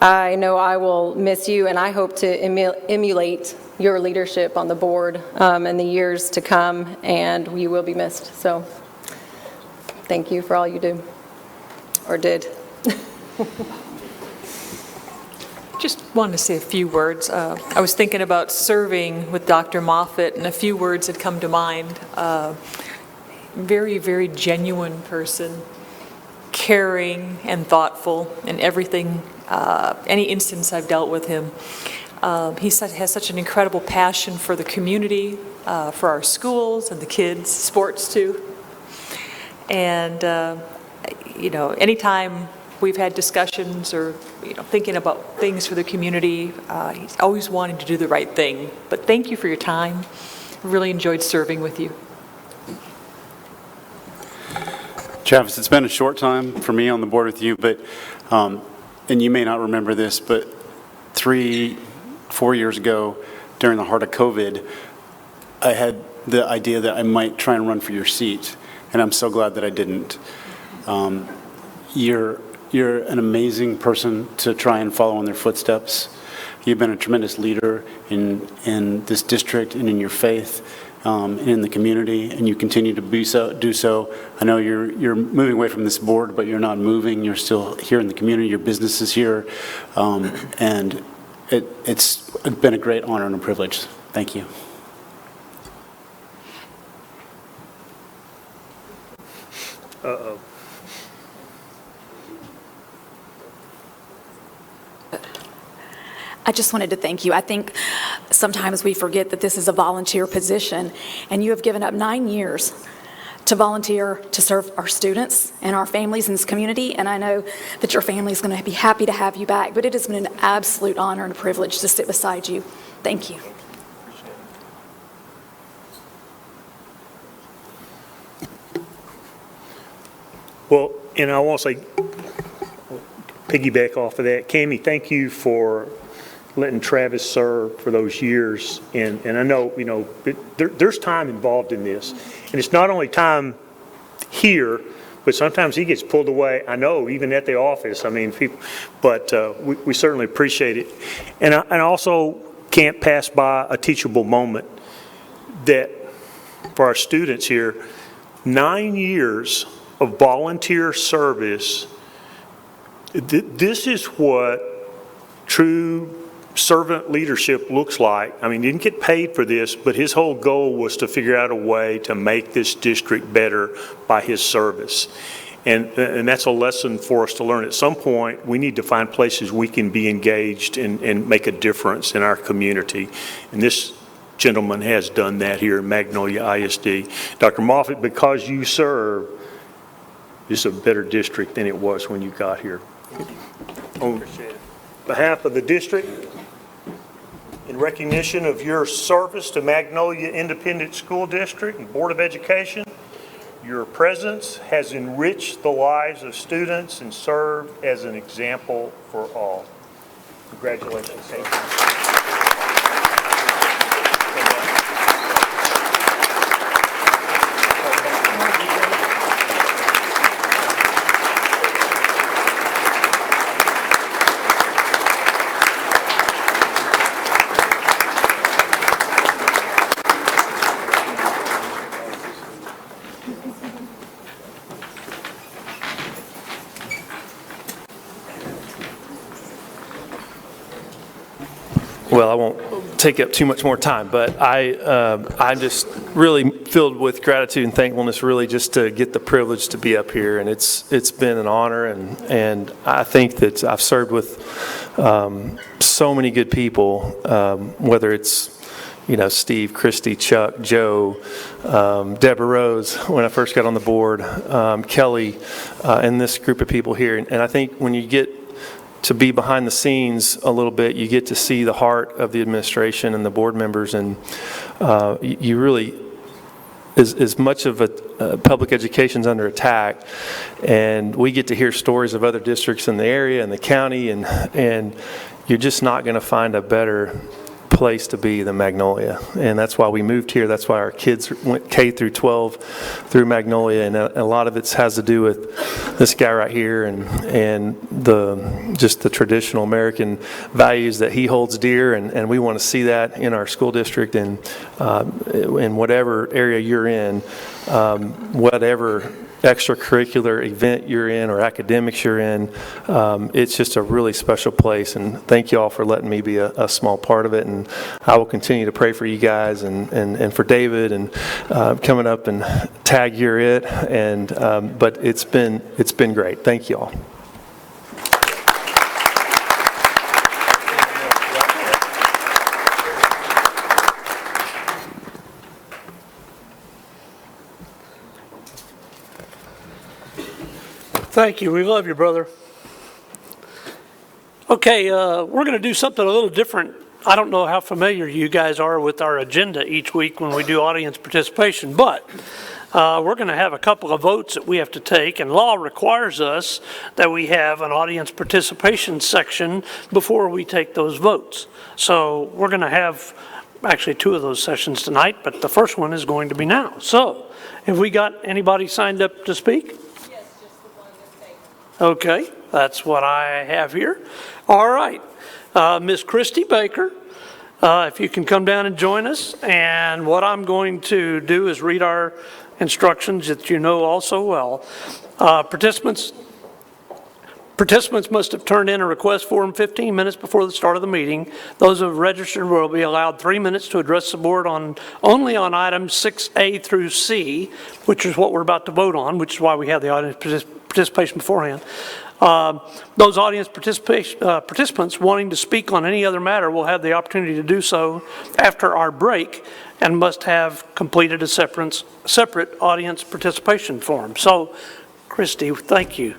I know I will miss you, and I hope to emulate your leadership on the board in the years to come, and you will be missed. So thank you for all you do, or did. Just wanted to say a few words. I was thinking about serving with Dr. Moffitt, and a few words had come to mind. Very, very genuine person, caring and thoughtful in everything, any instance I've dealt with him. He has such an incredible passion for the community, for our schools and the kids, sports too. And, you know, anytime we've had discussions or, you know, thinking about things for the community, he's always wanting to do the right thing. But thank you for your time. Really enjoyed serving with you. Travis, it's been a short time for me on the board with you, but, and you may not remember this, but 3-4 years ago, during the heart of COVID, I had the idea that I might try and run for your seat, and I'm so glad that I didn't. You're an amazing person to try and follow in their footsteps. You've been a tremendous leader in this district and in your faith and in the community, and you continue to do so. I know you're moving away from this board, but you're not moving. You're still here in the community. Your business is here, and it's been a great honor and a privilege. Thank you. Uh-oh. I just wanted to thank you. I think sometimes we forget that this is a volunteer position, and you have given up 9 years to volunteer to serve our students and our families in this community, and I know that your family is going to be happy to have you back, but it has been an absolute honor and a privilege to sit beside you. Thank you. Well, and I want to say, piggyback off of that, Cammie, thank you for letting Travis serve for those years. And I know, you know, there's time involved in this. And it's not only time here, but sometimes he gets pulled away. I know, even at the office. I mean, people, but we certainly appreciate it. And I also can't pass by a teachable moment that for our students here, 9 years of volunteer service, this is what true servant leadership looks like. I mean, he didn't get paid for this, but his whole goal was to figure out a way to make this district better by his service. And that's a lesson for us to learn. At some point, we need to find places we can be engaged and make a difference in our community. And this gentleman has done that here in Magnolia ISD. Dr. Moffitt, because you serve, this is a better district than it was when you got here. On behalf of the district, in recognition of your service to Magnolia Independent School District and Board of Education, your presence has enriched the lives of students and served as an example for all. Congratulations. Thank you. Well, I won't take up too much more time, but I'm just really filled with gratitude and thankfulness, really, just to get the privilege to be up here, and it's been an honor, and I think that I've served with so many good people, whether it's Steve, Christy, Chuck, Joe, Deborah Rose, when I first got on the board, Kelly, and this group of people here, and I think when you get to be behind the scenes a little bit, you get to see the heart of the administration and the board members, and you really, as much of a public education's under attack, and we get to hear stories of other districts in the area and the county, and you're just not going to find a better place to be than Magnolia, and that's why we moved here. That's why our kids went K through 12 through Magnolia, and a lot of it has to do with this guy right here and just the traditional American values that he holds dear, and we want to see that in our school district, and in whatever area you're in, whatever extracurricular event you're in or academics you're in, it's just a really special place, and thank you all for letting me be a small part of it, and I will continue to pray for you guys and for David, and coming up and tag you're it, and but it's been great. Thank you all. Thank you. We love you, brother. Okay, we're going to do something a little different. I don't know how familiar you guys are with our agenda each week when we do audience participation, but we're going to have a couple of votes that we have to take, and law requires us that we have an audience participation section before we take those votes. So we're going to have actually two of those sessions tonight, but the first one is going to be now. So have we got anybody signed up to speak? Okay, that's what I have here. All right, Miss Christy Baker, if you can come down and join us. And what I'm going to do is read our instructions that you know all so well. Participants must have turned in a request form 15 minutes before the start of the meeting. Those who have registered will be allowed 3 minutes to address the board only on items 6A through C, which is what we're about to vote on, which is why we have the audience participation beforehand. Those audience participants wanting to speak on any other matter will have the opportunity to do so after our break and must have completed a separate audience participation form. So, Christy, thank you.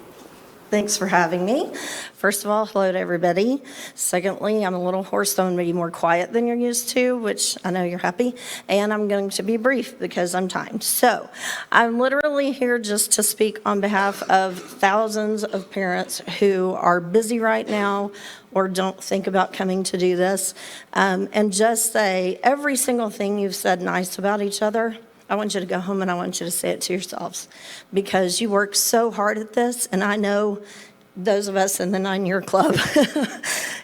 Thanks for having me. First of all, hello to everybody. Secondly, I'm a little hoarse, so I'm going to be more quiet than you're used to, which I know you're happy. And I'm going to be brief because I'm timed. So I'm literally here just to speak on behalf of thousands of parents who are busy right now or don't think about coming to do this. And just say every single thing you've said nice about each other, I want you to go home and I want you to say it to yourselves, because you work so hard at this, and I know those of us in the 9-year club,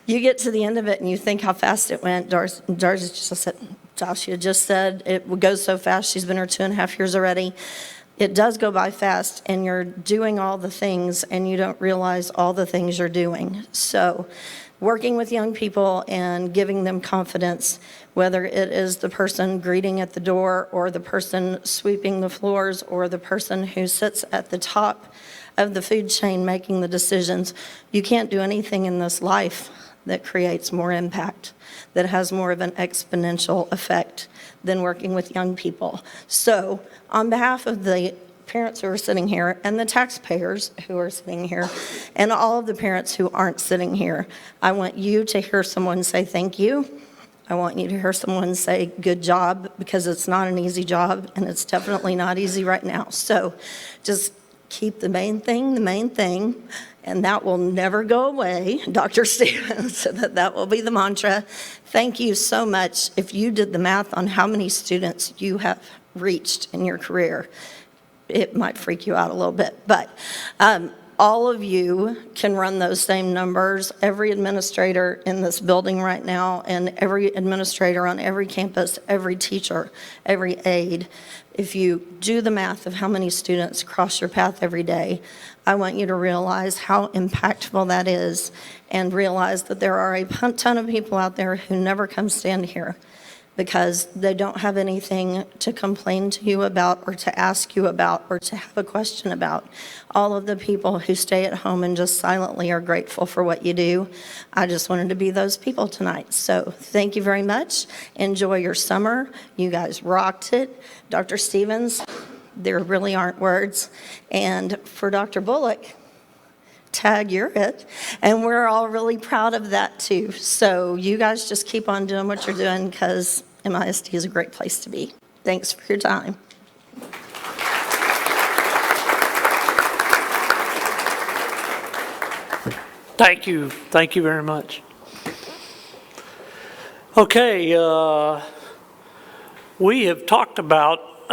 you get to the end of it and you think how fast it went. Darcy just said, Joshua just said it would go so fast. She's been here 2.5 years already. it does go by fast, and you're doing all the things, and you don't realize all the things you're doing. So working with young people and giving them confidence, whether it is the person greeting at the door or the person sweeping the floors or the person who sits at the top of the food chain making the decisions, you can't do anything in this life that creates more impact, that has more of an exponential effect than working with young people. So on behalf of the parents who are sitting here and the taxpayers who are sitting here and all of the parents who aren't sitting here, I want you to hear someone say thank you. I want you to hear someone say good job, because it's not an easy job, and it's definitely not easy right now. So just keep the main thing, and that will never go away, Dr. Stevens, so that will be the mantra. Thank you so much. If you did the math on how many students you have reached in your career, it might freak you out a little bit, but all of you can run those same numbers. Every administrator in this building right now, and every administrator on every campus, every teacher, every aide, if you do the math of how many students cross your path every day, I want you to realize how impactful that is, and realize that there are a ton of people out there who never come stand here because they don't have anything to complain to you about or to ask you about or to have a question about. All of the people who stay at home and just silently are grateful for what you do, I just wanted to be those people tonight. So thank you very much. Enjoy your summer. You guys rocked it. Dr. Stevens, there really aren't words. And for Dr. Bullock, tag, you're it. And we're all really proud of that too. So you guys just keep on doing what you're doing, because MISD is a great place to be. Thanks for your time. Thank you. Thank you very much. Okay, we have talked about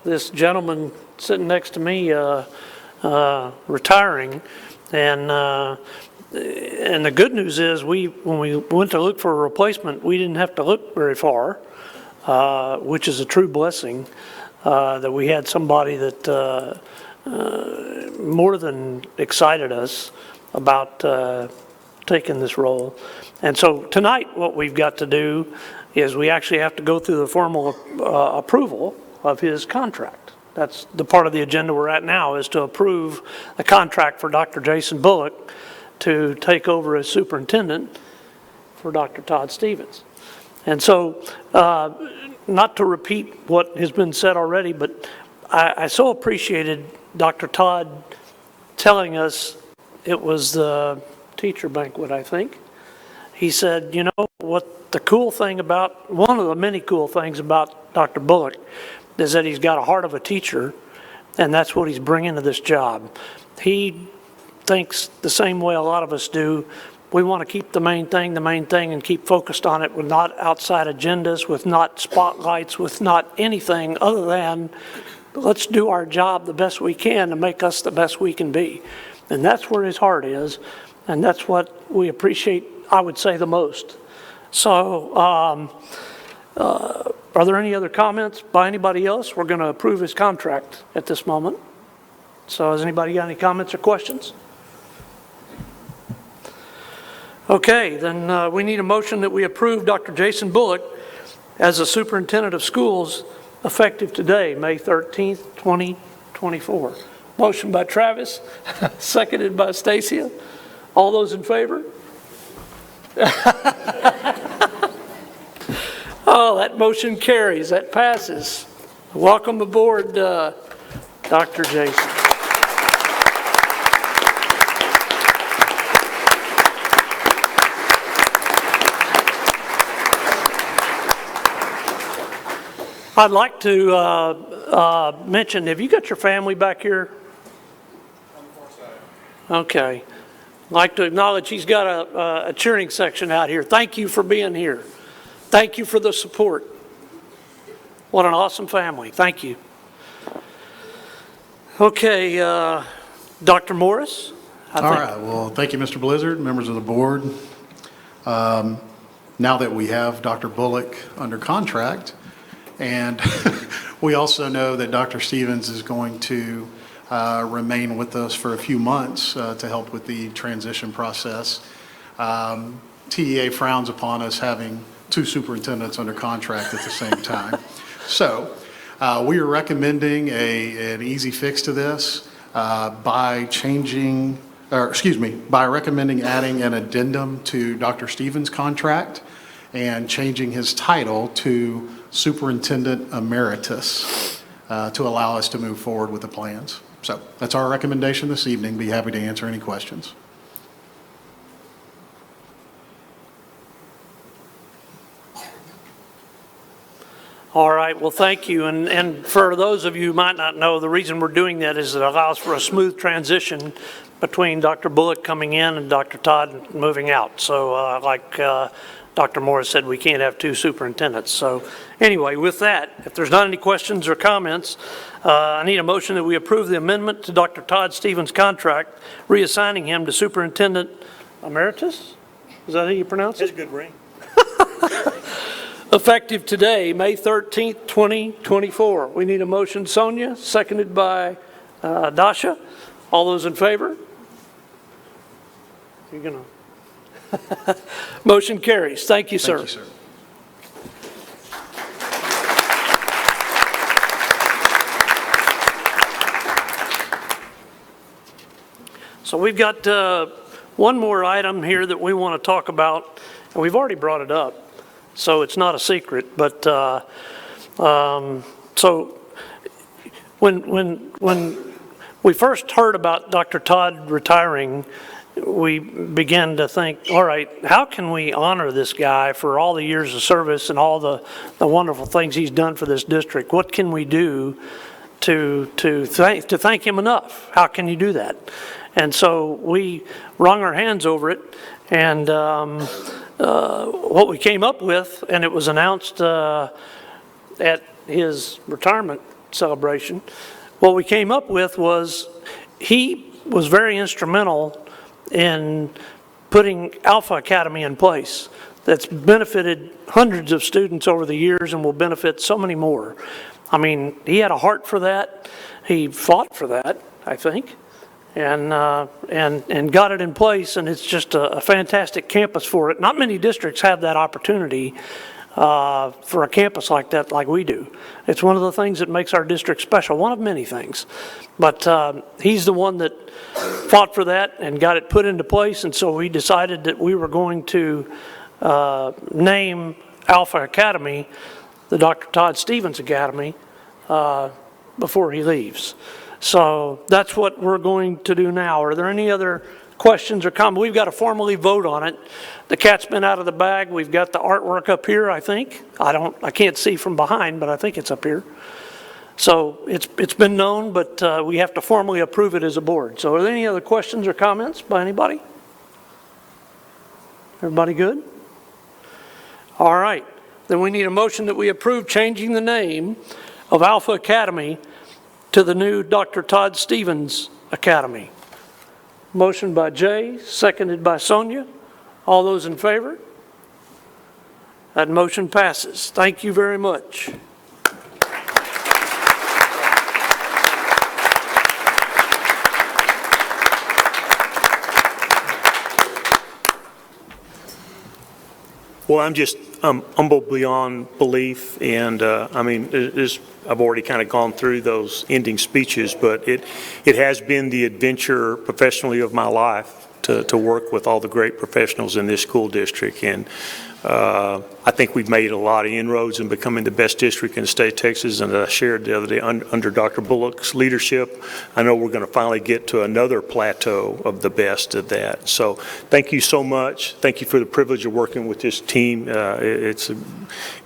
this gentleman sitting next to me retiring, and the good news is when we went to look for a replacement, we didn't have to look very far, which is a true blessing, that we had somebody that more than excited us about taking this role. And so tonight what we've got to do is we actually have to go through the formal approval of his contract. That's the part of the agenda we're at now, is to approve the contract for Dr. Jason Bullock to take over as superintendent for Dr. Todd Stevens. And so, not to repeat what has been said already, but I so appreciated Dr. Todd telling us it was the teacher banquet, I think. He said, you know, what the cool thing about, one of the many cool things about Dr. Bullock is that he's got a heart of a teacher, and that's what he's bringing to this job. He thinks the same way a lot of us do. We want to keep the main thing, and keep focused on it with not outside agendas, with not spotlights, with not anything other than let's do our job the best we can to make us the best we can be. And that's where his heart is, and that's what we appreciate, I would say, the most. So, are there any other comments by anybody else? We're going to approve his contract at this moment. So has anybody got any comments or questions? Okay, then we need a motion that we approve Dr. Jason Bullock as the superintendent of schools effective today, May 13th, 2024. Motion by Travis, seconded by Stacia. All those in favor? Oh, that motion carries. That passes. Welcome aboard, Dr. Jason. I'd like to mention, have you got your family back here? Okay. I'd like to acknowledge he's got a cheering section out here. Thank you for being here. Thank you for the support. What an awesome family. Thank you. Okay, Dr. Morris. All right. Well, thank you, Mr. Blizzard, members of the board. Now that we have Dr. Bullock under contract, and We also know that Dr. Stevens is going to remain with us for a few months to help with the transition process. TEA frowns upon us having two superintendents under contract at the same time. So we are recommending an easy fix to this by recommending adding an addendum to Dr. Stevens' contract and changing his title to Superintendent Emeritus to allow us to move forward with the plans. So that's our recommendation this evening. Be happy to answer any questions. All right, well, thank you. And for those of you who might not know, the reason we're doing that is it allows for a smooth transition between Dr. Bullock coming in and Dr. Todd moving out. So like Dr. Morris said, we can't have two superintendents. So anyway, with that, if there's not any questions or comments, I need a motion that we approve the amendment to Dr. Todd Stevens' contract, reassigning him to Superintendent Emeritus? Is that how you pronounce it? It's a good ring. Effective today, May 13th, 2024. We need a motion. Sonia, seconded by Dasha. All those in favor? You're gonna. Motion carries. Thank you, sir. Thank you, sir. So we've got one more item here that we want to talk about, and we've already brought it up. So it's not a secret, but so when we first heard about Dr. Todd retiring, we began to think, all right, how can we honor this guy for all the years of service and all the wonderful things he's done for this district? What can we do to thank him enough? How can you do that? And so we wrung our hands over it, and what we came up with, and it was announced at his retirement celebration, what we came up with was he was very instrumental in putting Alpha Academy in place. That's benefited hundreds of students over the years and will benefit so many more. I mean, he had a heart for that. He fought for that, I think, and got it in place, and it's just a fantastic campus for it. Not many districts have that opportunity for a campus like that, like we do. It's one of the things that makes our district special, one of many things. But he's the one that fought for that and got it put into place, and so we decided that we were going to name Alpha Academy the Dr. Todd Stevens Academy before he leaves. So that's what we're going to do now. Are there any other questions or comments? We've got to formally vote on it. The cat's been out of the bag. We've got the artwork up here, I think. I can't see from behind, but I think it's up here. So it's been known, but we have to formally approve it as a board. So are there any other questions or comments by anybody? Everybody good? All right. Then we need a motion that we approve changing the name of Alpha Academy to the new Dr. Todd Stevens Academy. Motion by Jay, seconded by Sonia. All those in favor? That motion passes. Thank you very much. Well, I'm humble beyond belief, and I mean, I've already kind of gone through those ending speeches, but it has been the adventure professionally of my life to work with all the great professionals in this school district, and I think we've made a lot of inroads in becoming the best district in the state of Texas, and I shared the other day under Dr. Bullock's leadership, I know we're going to finally get to another plateau of the best of that. So thank you so much. Thank you for the privilege of working with this team. It's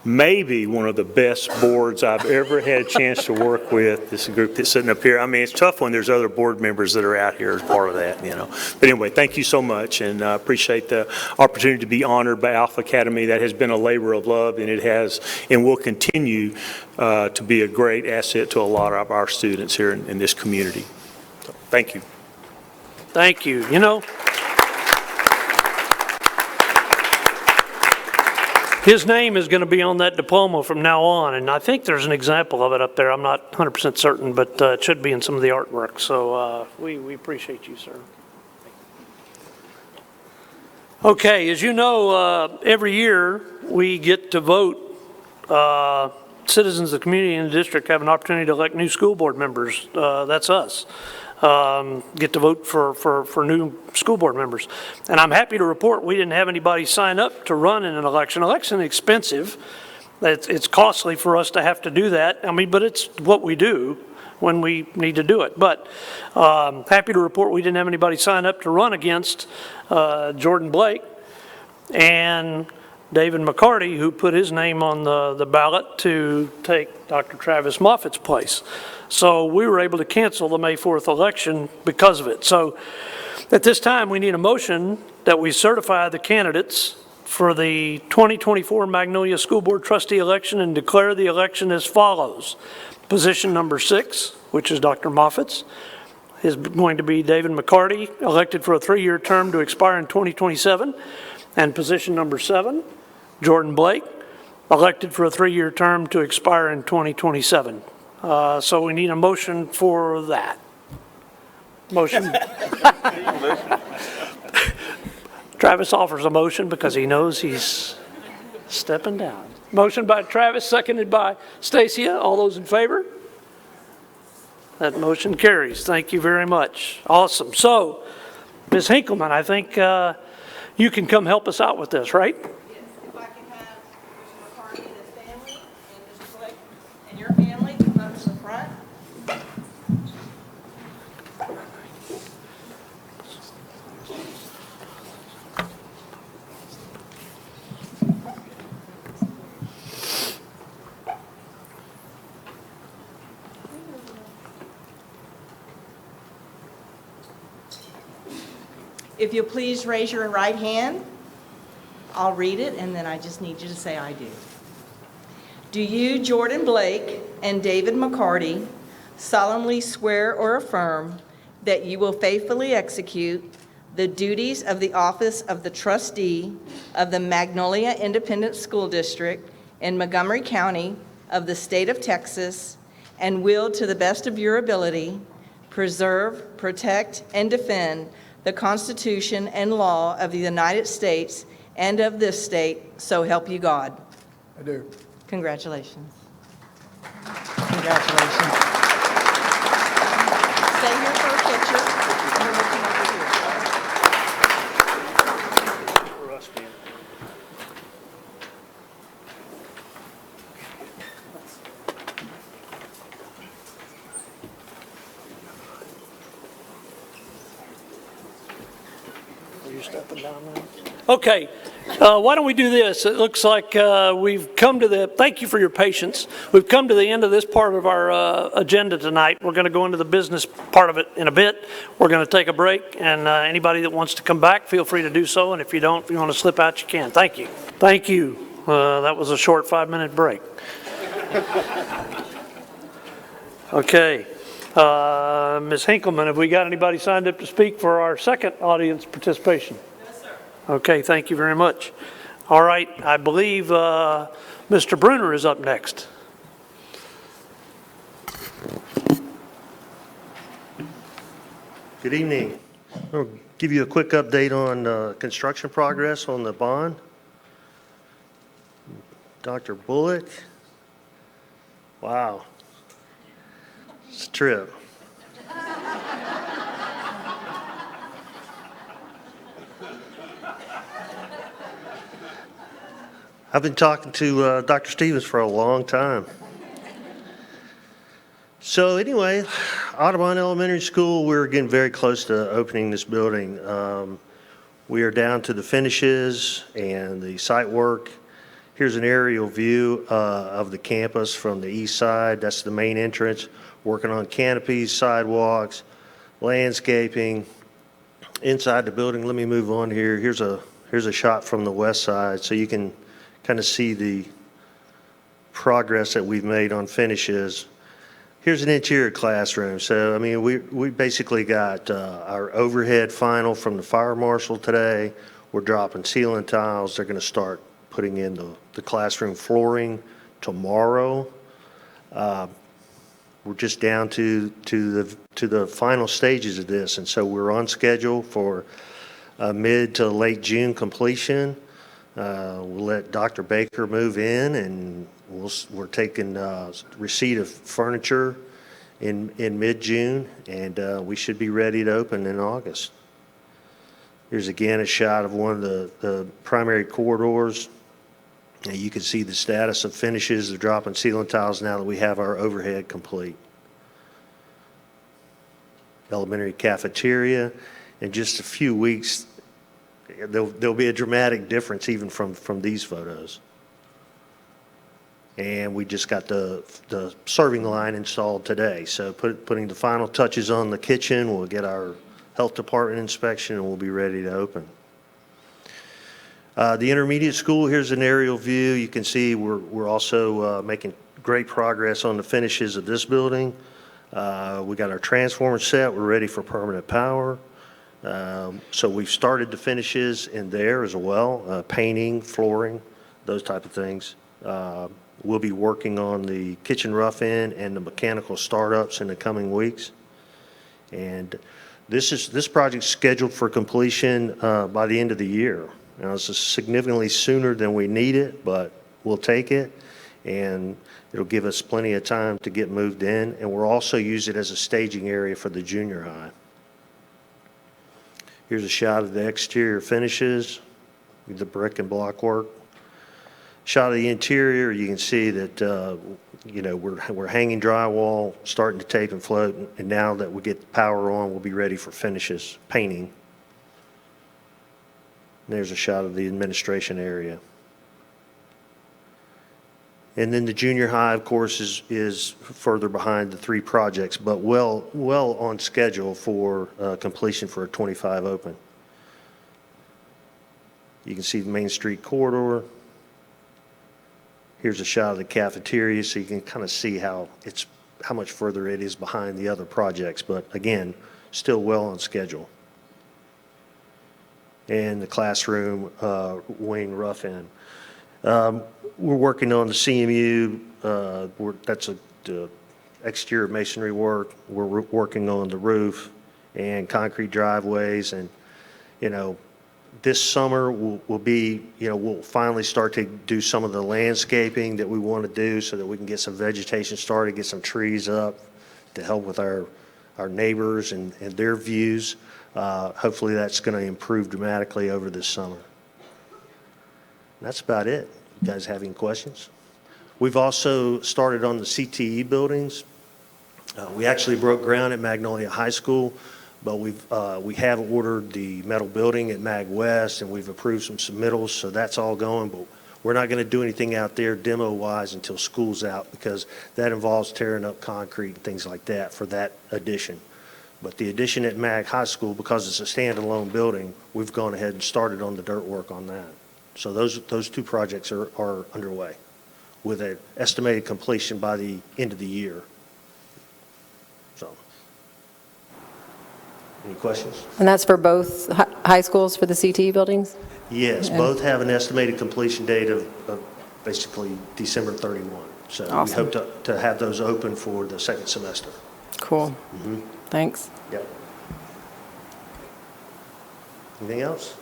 maybe one of the best boards I've ever had a chance to work with, this group that's sitting up here. I mean, it's tough when there's other board members that are out here as part of that, you know. But anyway, thank you so much, and I appreciate the opportunity to be honored by Alpha Academy. That has been a labor of love, and it has and will continue to be a great asset to a lot of our students here in this community. So, thank you. Thank you. You know, his name is going to be on that diploma from now on, and I think there's an example of it up there. I'm not 100% certain, but it should be in some of the artwork. So we appreciate you, sir. Okay, as you know, every year we get to vote. Citizens of the community in the district have an opportunity to elect new school board members. That's us. Get to vote for new school board members. And I'm happy to report we didn't have anybody sign up to run in an election. Election is expensive. It's costly for us to have to do that. I mean, but it's what we do when we need to do it. But happy to report we didn't have anybody sign up to run against Jordan Blake and David McCarty, who put his name on the ballot to take Dr. Travis Moffitt's place. So we were able to cancel the May 4th election because of it. So at this time, we need a motion that we certify the candidates for the 2024 Magnolia School Board trustee election and declare the election as follows. Position number 6, which is Dr. Moffitt's, is going to be David McCarty, elected for a 3-year term to expire in 2027. And position number 7, Jordan Blake, elected for a 3-year term to expire in 2027. So we need a motion for that. Motion. Travis offers a motion because he knows he's stepping down. Motion by Travis, seconded by Stacia. All those in favor? That motion carries. Thank you very much. Awesome. So, Ms. Hinkleman, I think you can come help us out with this, right? And your family come up to the front. If you'll please raise your right hand, I'll read it, and then I just need you to say I do. Do you, Jordan Blake and David McCarty, solemnly swear or affirm that you will faithfully execute the duties of the office of the trustee of the Magnolia Independent School District in Montgomery County of the state of Texas, and will, to the best of your ability, preserve, protect, and defend the Constitution and law of the United States and of this state, so help you God? I do. Congratulations. Congratulations. Stay here for a picture. We're looking over here. Are you stepping down now? Okay. Why don't we do this? It looks like we've come to the, thank you for your patience. We've come to the end of this part of our agenda tonight. We're going to go into the business part of it in a bit. We're going to take a break, and anybody that wants to come back, feel free to do so. And if you don't, if you want to slip out, you can. Thank you. Thank you. That was a short 5-minute break. Okay. Ms. Hinkleman, have we got anybody signed up to speak for our second audience participation? Okay, thank you very much. All right, I believe Mr. Bruner is up next. Good evening. I'll give you a quick update on construction progress on the bond. Dr. Bullock. Wow. It's a trip. I've been talking to Dr. Stevens for a long time. So anyway, Audubon Elementary School, we're getting very close to opening this building. We are down to the finishes and the site work. Here's an aerial view of the campus from the east side. That's the main entrance. Working on canopies, sidewalks, landscaping. Inside the building, let me move on here. Here's a shot from the west side so you can kind of see the progress that we've made on finishes. Here's an interior classroom. So, I mean, we basically got our overhead final from the fire marshal today. We're dropping ceiling tiles. They're going to start putting in the classroom flooring tomorrow. We're just down to the final stages of this, and so we're on schedule for mid to late June completion. We'll let Dr. Baker move in, and we're taking receipt of furniture in mid-June, and we should be ready to open in August. Here's again a shot of one of the primary corridors. And you can see the status of finishes, the drop and ceiling tiles now that we have our overhead complete. Elementary cafeteria. In just a few weeks, there'll be a dramatic difference even from these photos. And we just got the serving line installed today. So putting the final touches on the kitchen, we'll get our health department inspection, and we'll be ready to open. The intermediate school, here's an aerial view. You can see we're also making great progress on the finishes of this building. We got our transformer set. We're ready for permanent power. So we've started the finishes in there as well, painting, flooring, those type of things. We'll be working on the kitchen rough-in and the mechanical startups in the coming weeks. And this project's scheduled for completion by the end of the year. Now, this is significantly sooner than we need it, but we'll take it, and it'll give us plenty of time to get moved in, and we'll also use it as a staging area for the junior high. Here's a shot of the exterior finishes, the brick and block work. Shot of the interior, you can see that we're hanging drywall, starting to tape and float, and now that we get the power on, we'll be ready for finishes, painting. There's a shot of the administration area. And then the junior high, of course, is further behind the three projects, but well on schedule for completion for a 25 open. You can see the Main Street corridor. Here's a shot of the cafeteria, so you can kind of see how much further it is behind the other projects, but again, still well on schedule. And the classroom wing rough-in. We're working on the CMU. That's the exterior masonry work. We're working on the roof and concrete driveways. And, this summer we'll finally start to do some of the landscaping that we want to do so that we can get some vegetation started, get some trees up to help with our neighbors and their views. Hopefully that's going to improve dramatically over this summer. That's about it. You guys have any questions? We've also started on the CTE buildings. We actually broke ground at Magnolia High School, but we have ordered the metal building at Mag West, and we've approved some submittals, so that's all going. But we're not going to do anything out there demo-wise until school's out, because that involves tearing up concrete and things like that for that addition. But the addition at Mag High School, because it's a standalone building, we've gone ahead and started on the dirt work on that. So those two projects are underway with an estimated completion by the end of the year. So, any questions? And that's for both high schools for the CTE buildings? Yes, both have an estimated completion date of basically December 31. So Awesome. we hope to have those open for the second semester. Cool. Mm-hmm. Thanks. Yep. Anything else?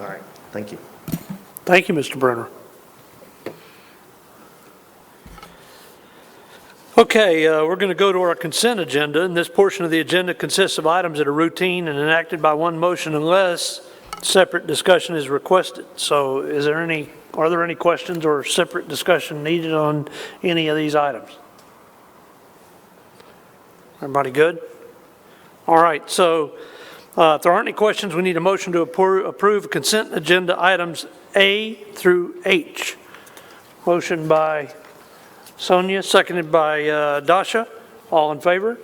All right. Thank you. Thank you, Mr. Brenner. Okay, we're going to go to our consent agenda, and this portion of the agenda consists of items that are routine and enacted by one motion unless separate discussion is requested. So are there any questions or separate discussion needed on any of these items? Everybody good? All right, so if there aren't any questions, we need a motion to approve consent agenda items A through H. Motion by Sonia, seconded by Dasha. All in favor?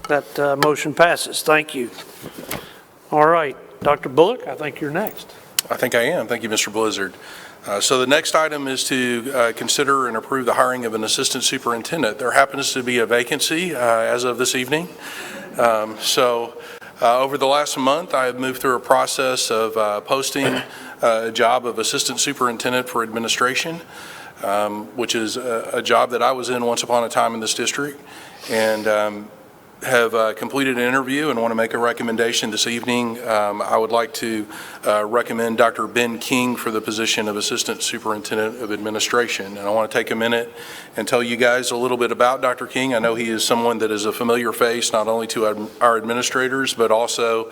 That motion passes. Thank you. All right, Dr. Bullock, I think you're next. I think I am. Thank you, Mr. Blizzard. So the next item is to consider and approve the hiring of an assistant superintendent. There happens to be a vacancy as of this evening. Over the last month, I have moved through a process of posting job of Assistant Superintendent for Administration, which is a job that I was in once upon a time in this district, and have completed an interview and want to make a recommendation this evening. I would like to recommend Dr. Ben King for the position of Assistant Superintendent of Administration. And I want to take a minute and tell you guys a little bit about Dr. King. I know he is someone that is a familiar face not only to our administrators but also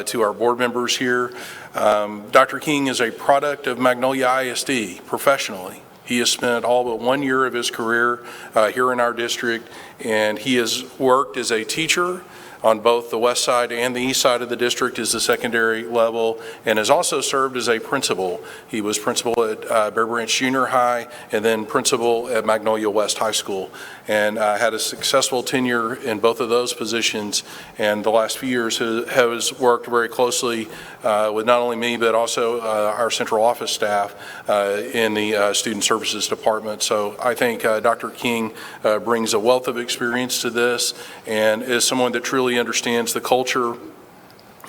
to our board members here. Dr. King is a product of Magnolia ISD professionally. He has spent all but 1 year of his career here in our district, and he has worked as a teacher on both the west side and the east side of the district as the secondary level, and has also served as a principal. He was principal at Bear Branch Junior High and then principal at Magnolia West High School, and had a successful tenure in both of those positions, and the last few years has worked very closely with not only me but also our central office staff in the Student Services Department. So I think Dr. King brings a wealth of experience to this and is someone that truly understands the culture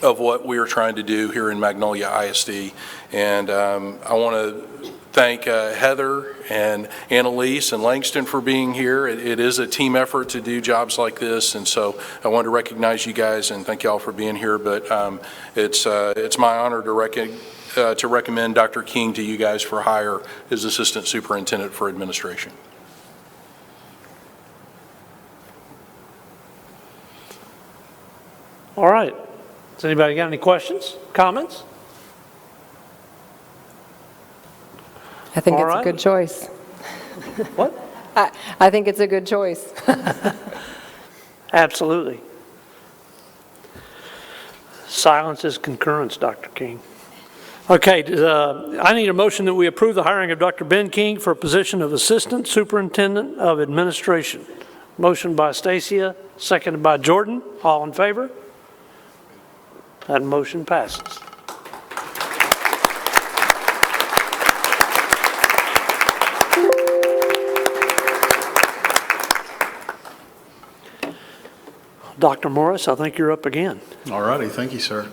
of what we are trying to do here in Magnolia ISD. And I want to thank Heather and Annalise and Langston for being here. It is a team effort to do jobs like this, and so I want to recognize you guys and thank you all for being here. But it's my honor to recommend Dr. King to you guys for hire as Assistant Superintendent for Administration. All right. Has anybody got any questions, comments? I think All it's right. a good choice. What? I think it's a good choice. Absolutely. Silence is concurrence, Dr. King. Okay, I need a motion that we approve the hiring of Dr. Ben King for a position of Assistant Superintendent of Administration. Motion by Stacia, seconded by Jordan. All in favor? That motion passes. Dr. Morris, I think you're up again. All righty, thank you, sir.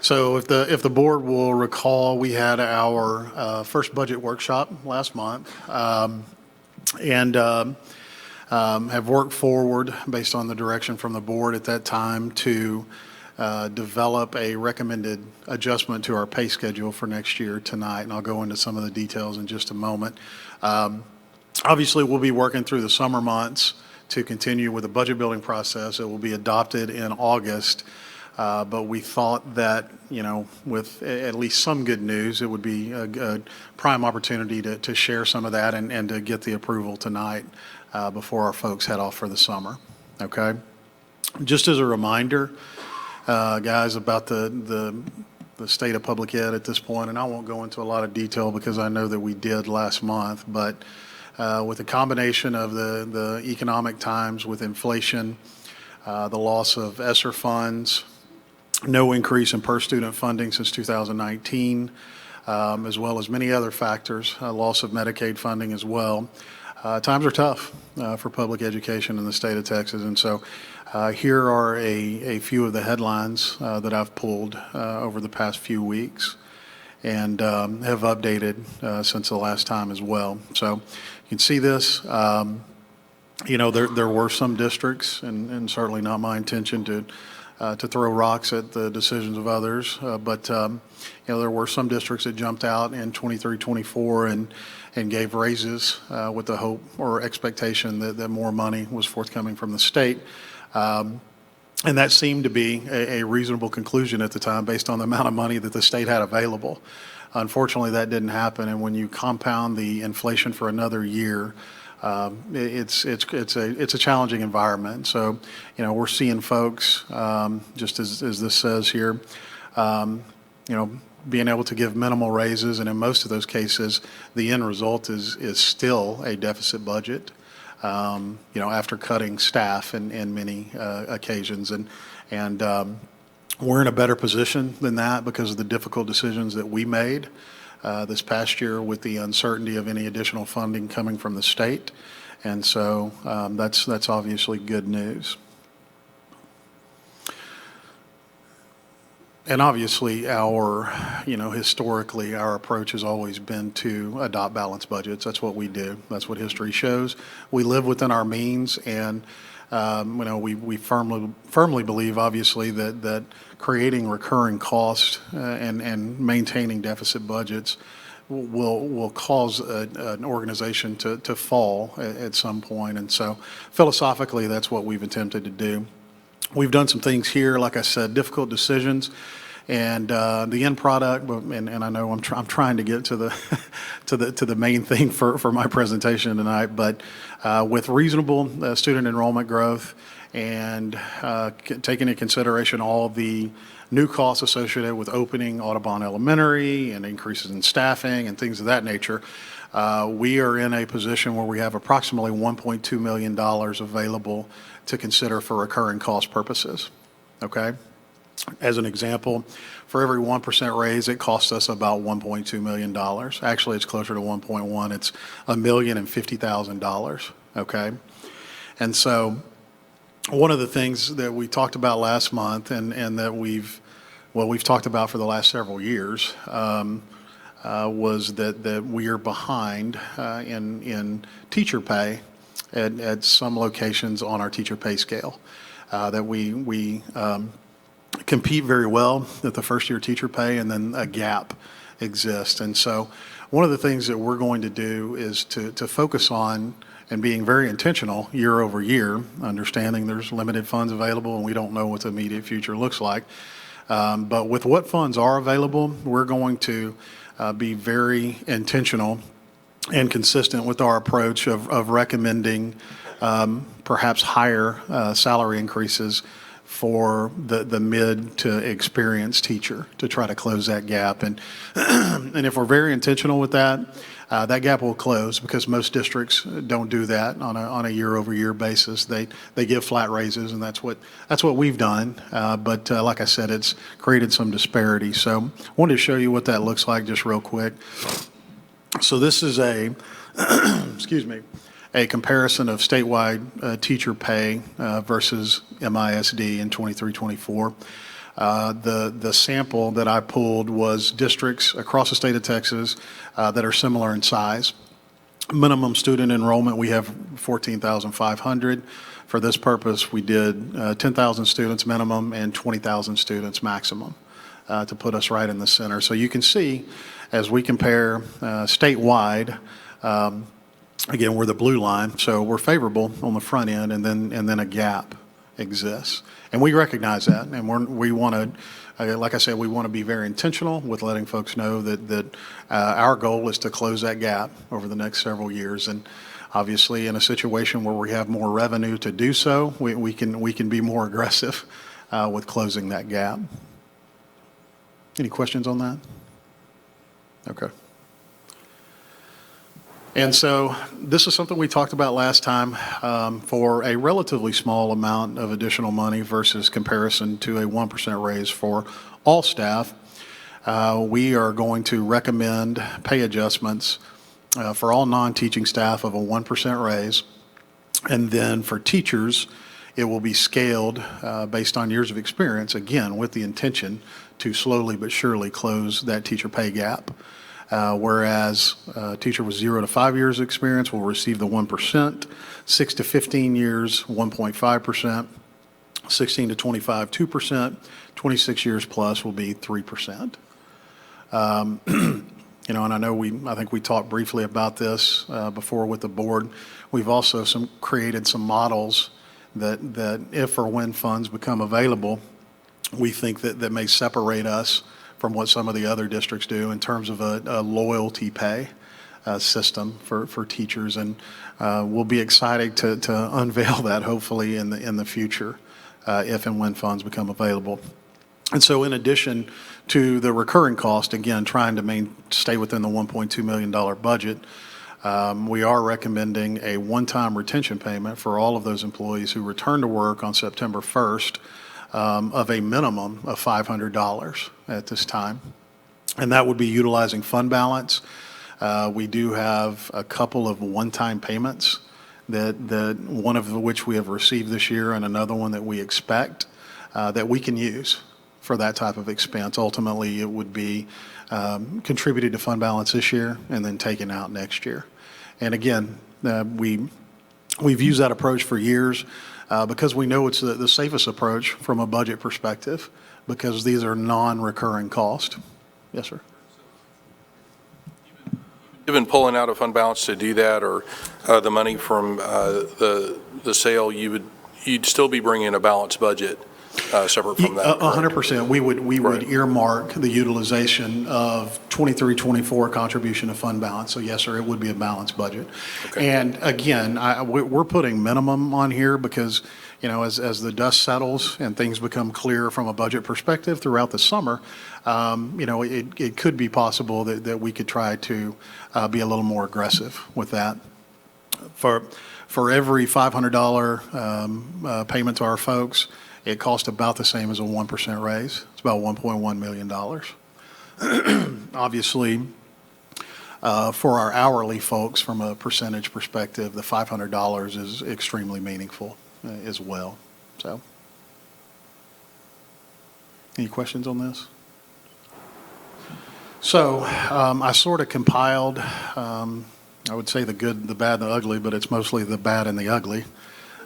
So if the board will recall, we had our first budget workshop last month, and have worked forward based on the direction from the board at that time to develop a recommended adjustment to our pay schedule for next year tonight, and I'll go into some of the details in just a moment. Obviously, we'll be working through the summer months to continue with the budget building process. It will be adopted in August, but we thought that, you know, with at least some good news, it would be a prime opportunity to share some of that and to get the approval tonight before our folks head off for the summer, okay? Just as a reminder, guys, about the state of public ed at this point, and I won't go into a lot of detail because I know that we did last month, but with the combination of the economic times with inflation, the loss of ESSER funds, no increase in per student funding since 2019, as well as many other factors, loss of Medicaid funding as well. Times are tough for public education in the state of Texas, and so here are a few of the headlines that I've pulled over the past few weeks and have updated since the last time as well. So you can see this. You know, there were some districts, and certainly not my intention to throw rocks at the decisions of others, but you know, there were some districts that jumped out in 23-24 and gave raises with the hope or expectation that more money was forthcoming from the state. And that seemed to be a reasonable conclusion at the time based on the amount of money that the state had available. Unfortunately, that didn't happen, and when you compound the inflation for another year, it's a challenging environment. So, you know, we're seeing folks, just as this says here, you know, being able to give minimal raises, and in most of those cases, the end result is still a deficit budget. You know, after cutting staff in many occasions, and we're in a better position than that because of the difficult decisions that we made this past year with the uncertainty of any additional funding coming from the state, and so that's obviously good news. And obviously, historically, our approach has always been to adopt balanced budgets. That's what we do. That's what history shows. We live within our means, and we firmly believe, obviously, that creating recurring costs and maintaining deficit budgets will cause an organization to fall at some point. And so, philosophically, that's what we've attempted to do. We've done some things here, like I said, difficult decisions, and the end product. And I know I'm trying to get to the to the main thing for my presentation tonight. But with reasonable student enrollment growth and taking into consideration all the new costs associated with opening Audubon Elementary and increases in staffing and things of that nature, we are in a position where we have approximately $1.2 million available to consider for recurring cost purposes, okay? As an example, for every 1% raise, it costs us about $1.2 million. Actually, it's closer to 1.1. It's $1,050,000, okay? And so one of the things that we talked about last month and that we've talked about for the last several years was that we are behind in teacher pay at some locations on our teacher pay scale. That we compete very well at the first year teacher pay, and then a gap exists. And so one of the things that we're going to do is to focus on and being very intentional year over year, understanding there's limited funds available and we don't know what the immediate future looks like. But with what funds are available, we're going to be very intentional and consistent with our approach of recommending perhaps higher salary increases for the mid to experienced teacher to try to close that gap. And if we're very intentional with that, that gap will close, because most districts don't do that on a year-over-year basis. They give flat raises, and that's what we've done. But like I said, it's created some disparity. So I wanted to show you what that looks like just real quick. So this is a a comparison of statewide teacher pay versus MISD in 23-24. The sample that I pulled was districts across the state of Texas that are similar in size. Minimum student enrollment, we have 14,500. For this purpose, we did 10,000 students minimum and 20,000 students maximum to put us right in the center. So you can see, as we compare statewide, again, we're the blue line, so we're favorable on the front end, and then a gap exists. And we recognize that, and we want to, like I said, we want to be very intentional with letting folks know that our goal is to close that gap over the next several years. And obviously, in a situation where we have more revenue to do so, we can be more aggressive with closing that gap. Any questions on that? Okay. And so this is something we talked about last time. For a relatively small amount of additional money versus comparison to a 1% raise for all staff, we are going to recommend pay adjustments for all non-teaching staff of a 1% raise. And then for teachers, it will be scaled based on years of experience, again, with the intention to slowly but surely close that teacher pay gap. Whereas a teacher with 0 to 5 years experience will receive the 1%, 6 to 15 years, 1.5%, 16 to 25, 2%, 26 years plus will be 3%. And I know I think we talked briefly about this before with the board. We've also created some models that if or when funds become available, we think that may separate us from what some of the other districts do in terms of a loyalty pay system for teachers. And we'll be excited to unveil that hopefully in the future if and when funds become available. And so in addition to the recurring cost, again, trying to stay within the $1.2 million budget, we are recommending a one-time retention payment for all of those employees who return to work on September 1st of a minimum of $500 at this time. And that would be utilizing fund balance. We do have a couple of one-time payments that one of which we have received this year and another one that we expect that we can use for that type of expense. Ultimately, it would be contributed to fund balance this year and then taken out next year. And again, we've used that approach for years because we know it's the safest approach from a budget perspective because these are non-recurring costs. Yes, sir. Given pulling out of fund balance to do that, or the money from the sale, you'd still be bringing a balanced budget separate from that. 100%. We would earmark the utilization of 23-24 contribution to fund balance. So yes, sir, it would be a balanced budget. Okay. And again, we're putting minimum on here because, you know, as the dust settles and things become clear from a budget perspective throughout the summer, you know, it could be possible that we could try to be a little more aggressive with that. For every $500 payment to our folks, it costs about the same as a 1% raise. It's about $1.1 million. Obviously, for our hourly folks, from a percentage perspective, the $500 is extremely meaningful as well. So, any questions on this? So, I sort of compiled, I would say the good, the bad, and the ugly, but it's mostly the bad and the ugly.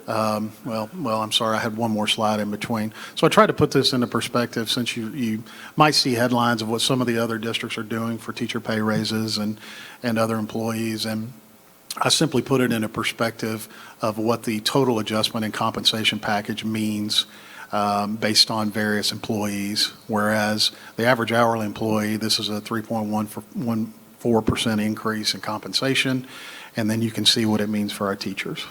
Well, I'm sorry, I had one more slide in between. So I tried to put this into perspective since you might see headlines of what some of the other districts are doing for teacher pay raises and other employees. And I simply put it in a perspective of what the total adjustment and compensation package means based on various employees, whereas the average hourly employee, this is a 3.14% increase in compensation, and then you can see what it means for our teachers.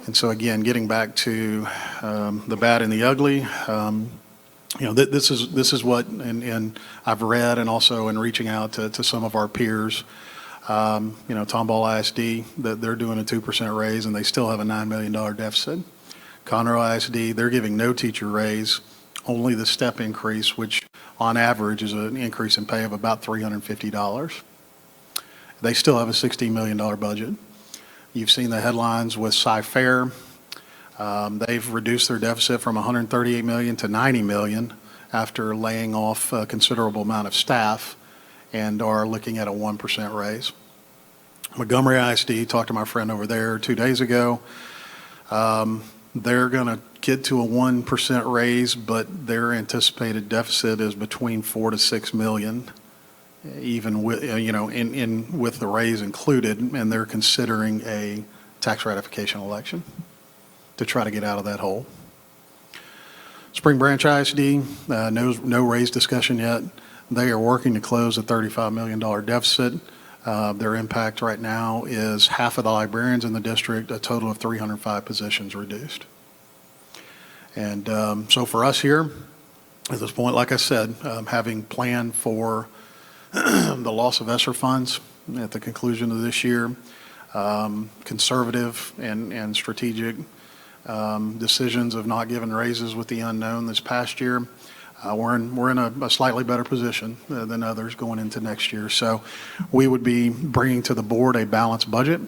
And so again, getting back to the bad and the ugly, you know, this is what, and I've read and also in reaching out to some of our peers, you know, Tomball ISD, that they're doing a 2% raise and they still have a $9 million deficit. Conroe ISD, they're giving no teacher raise, only the step increase, which on average is an increase in pay of about $350. They still have a $16 million budget. You've seen the headlines with Cy-Fair. They've reduced their deficit from $138 million to $90 million after laying off a considerable amount of staff and are looking at a 1% raise. Montgomery ISD, talked to my friend over there 2 days ago. They're going to get to a 1% raise, but their anticipated deficit is between 4 to 6 million. Even with, you know, with the raise included, and they're considering a tax ratification election to try to get out of that hole. Spring Branch ISD, no raise discussion yet. They are working to close a $35 million deficit. Their impact right now is half of the librarians in the district, a total of 305 positions reduced. And so for us here, at this point, like I said, having planned for the loss of ESSER funds at the conclusion of this year, conservative and strategic decisions of not giving raises with the unknown this past year, we're in a slightly better position than others going into next year. So we would be bringing to the board a balanced budget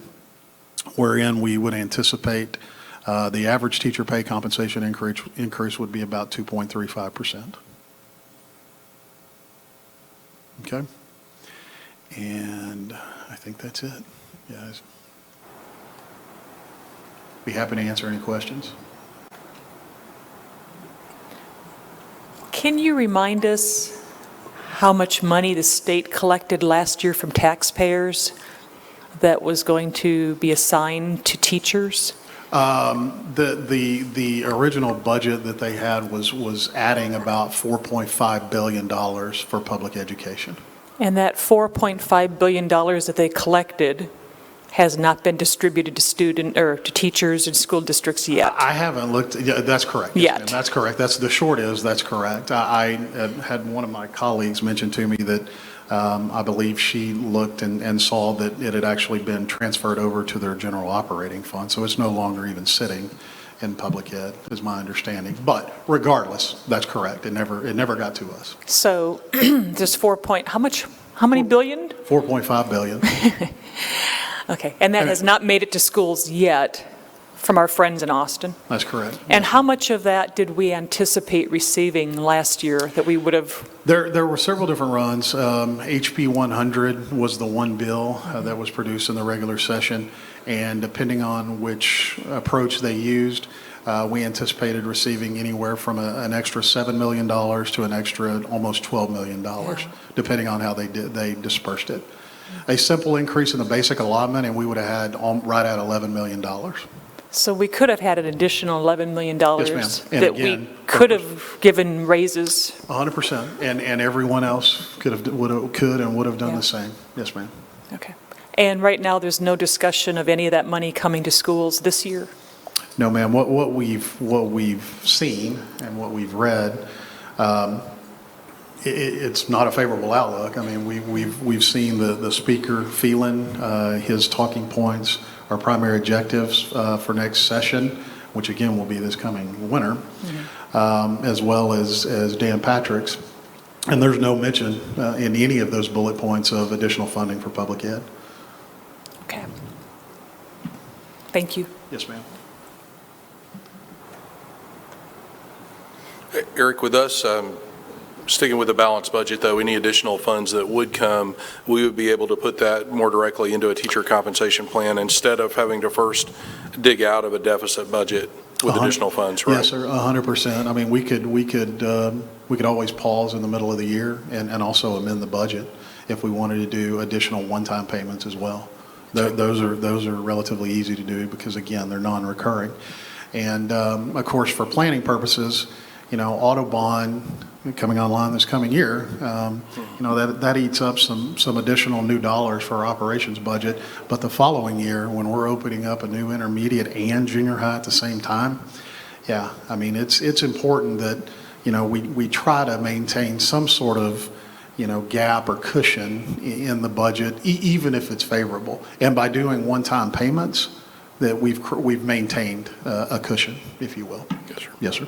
wherein we would anticipate the average teacher pay compensation increase would be about 2.35%. Okay. And I think that's it, guys. Be happy to answer any questions. Can you remind us how much money the state collected last year from taxpayers that was going to be assigned to teachers? The original budget that they had was adding about $4.5 billion for public education. And that $4.5 billion that they collected has not been distributed to to teachers and school districts yet? I haven't looked. Yeah, that's correct. Yet. That's correct. That's the short is that's correct. I had one of my colleagues mention to me that I believe she looked and saw that it had actually been transferred over to their general operating fund, so it's no longer even sitting in public ed, is my understanding. But regardless, that's correct. It never got to us. So just how many billion? 4.5 billion. Okay, and that has not made it to schools yet from our friends in Austin. That's correct. And how much of that did we anticipate receiving last year that we would have? There were several different runs. HB 100 was the one bill that was produced in the regular session, and depending on which approach they used, we anticipated receiving anywhere from an extra $7 million to an extra almost $12 million, depending on how they dispersed it. A simple increase in the basic allotment, and we would have had right at $11 million. So we could have had an additional $11 million Yes, ma'am. And that again, we could have given raises. 100%, and everyone else could and would have done the same. Yes, ma'am. Okay. And right now, there's no discussion of any of that money coming to schools this year? No, ma'am. What we've seen and what we've read, it's not a favorable outlook. I mean, we've seen the speaker feeling his talking points, our primary objectives for next session, which again will be this coming winter, as well as Dan Patrick's. And there's no mention in any of those bullet points of additional funding for public ed. Okay. Thank you. Yes, ma'am. Eric, with us sticking with the balanced budget, though, any additional funds that would come, we would be able to put that more directly into a teacher compensation plan instead of having to first dig out of a deficit budget with additional funds, right? Yes, sir, 100%. I mean, we could always pause in the middle of the year and also amend the budget if we wanted to do additional one-time payments as well. Those are relatively easy to do because, again, they're non-recurring. And, of course, for planning purposes, you know, Autobahn coming online this coming year, you know, that eats up some additional new dollars for our operations budget. But the following year, when we're opening up a new intermediate and junior high at the same time, yeah, I mean, it's important that, you know, we try to maintain some sort of, you know, gap or cushion in the budget, even if it's favorable. And by doing one-time payments, that we've maintained a cushion, if you will. Yes, sir. Yes, sir.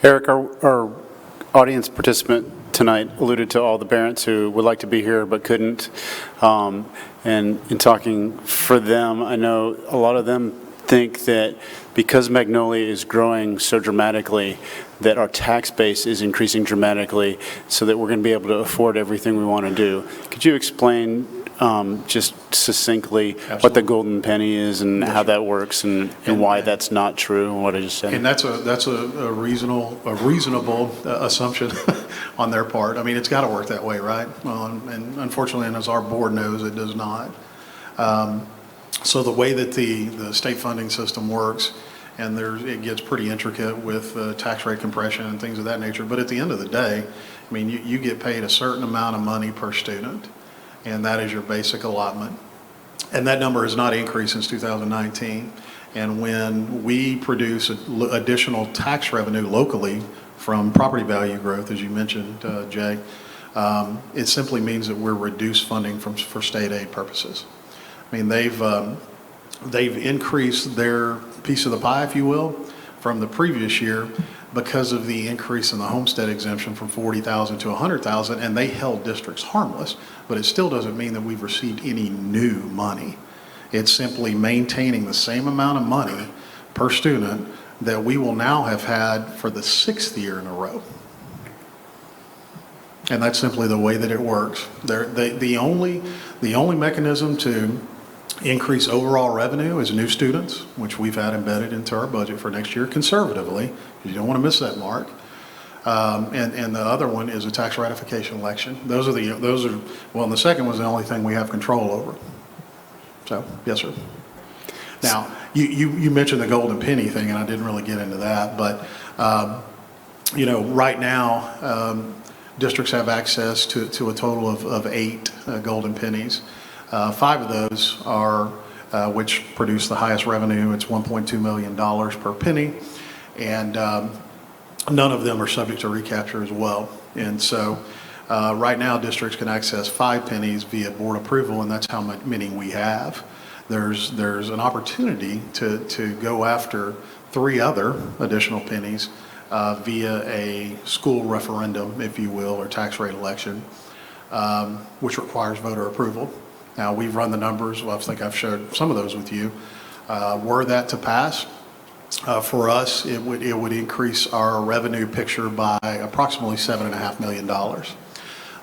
Eric, our audience participant tonight alluded to all the parents who would like to be here but couldn't. And in talking for them, I know a lot of them think that because Magnolia is growing so dramatically, that our tax base is increasing dramatically so that we're going to be able to afford everything we want to do. Could you explain just succinctly what the golden penny is and how that works and why that's not true and what I just said? And that's a reasonable assumption on their part. I mean, it's got to work that way, right? And unfortunately, and as our board knows, it does not. So the way that the state funding system works, and it gets pretty intricate with tax rate compression and things of that nature. But at the end of the day, I mean, you get paid a certain amount of money per student, and that is your basic allotment. And that number has not increased since 2019. And when we produce additional tax revenue locally from property value growth, as you mentioned, Jay, it simply means that we're reduced funding for state aid purposes. I mean, they've increased their piece of the pie, if you will, from the previous year because of the increase in the homestead exemption from $40,000 to $100,000, and they held districts harmless, but it still doesn't mean that we've received any new money. It's simply maintaining the same amount of money per student that we will now have had for the 6th year in a row. And that's simply the way that it works. The only mechanism to increase overall revenue is new students, which we've had embedded into our budget for next year conservatively. You don't want to miss that mark. And the other one is a tax ratification election. Those are well, and the second was the only thing we have control over. So, yes, sir. Now, you mentioned the golden penny thing, and I didn't really get into that, but you know, right now, districts have access to a total of 8 golden pennies. 5 of those are, which produce the highest revenue. It's $1.2 million per penny, and none of them are subject to recapture as well. And so right now, districts can access 5 pennies via board approval, and that's how many we have. There's an opportunity to go after 3 other additional pennies via a school referendum, if you will, or tax rate election, which requires voter approval. Now, we've run the numbers. Well, I think I've shared some of those with you. Were that to pass, for us, it would increase our revenue picture by approximately $7.5 million,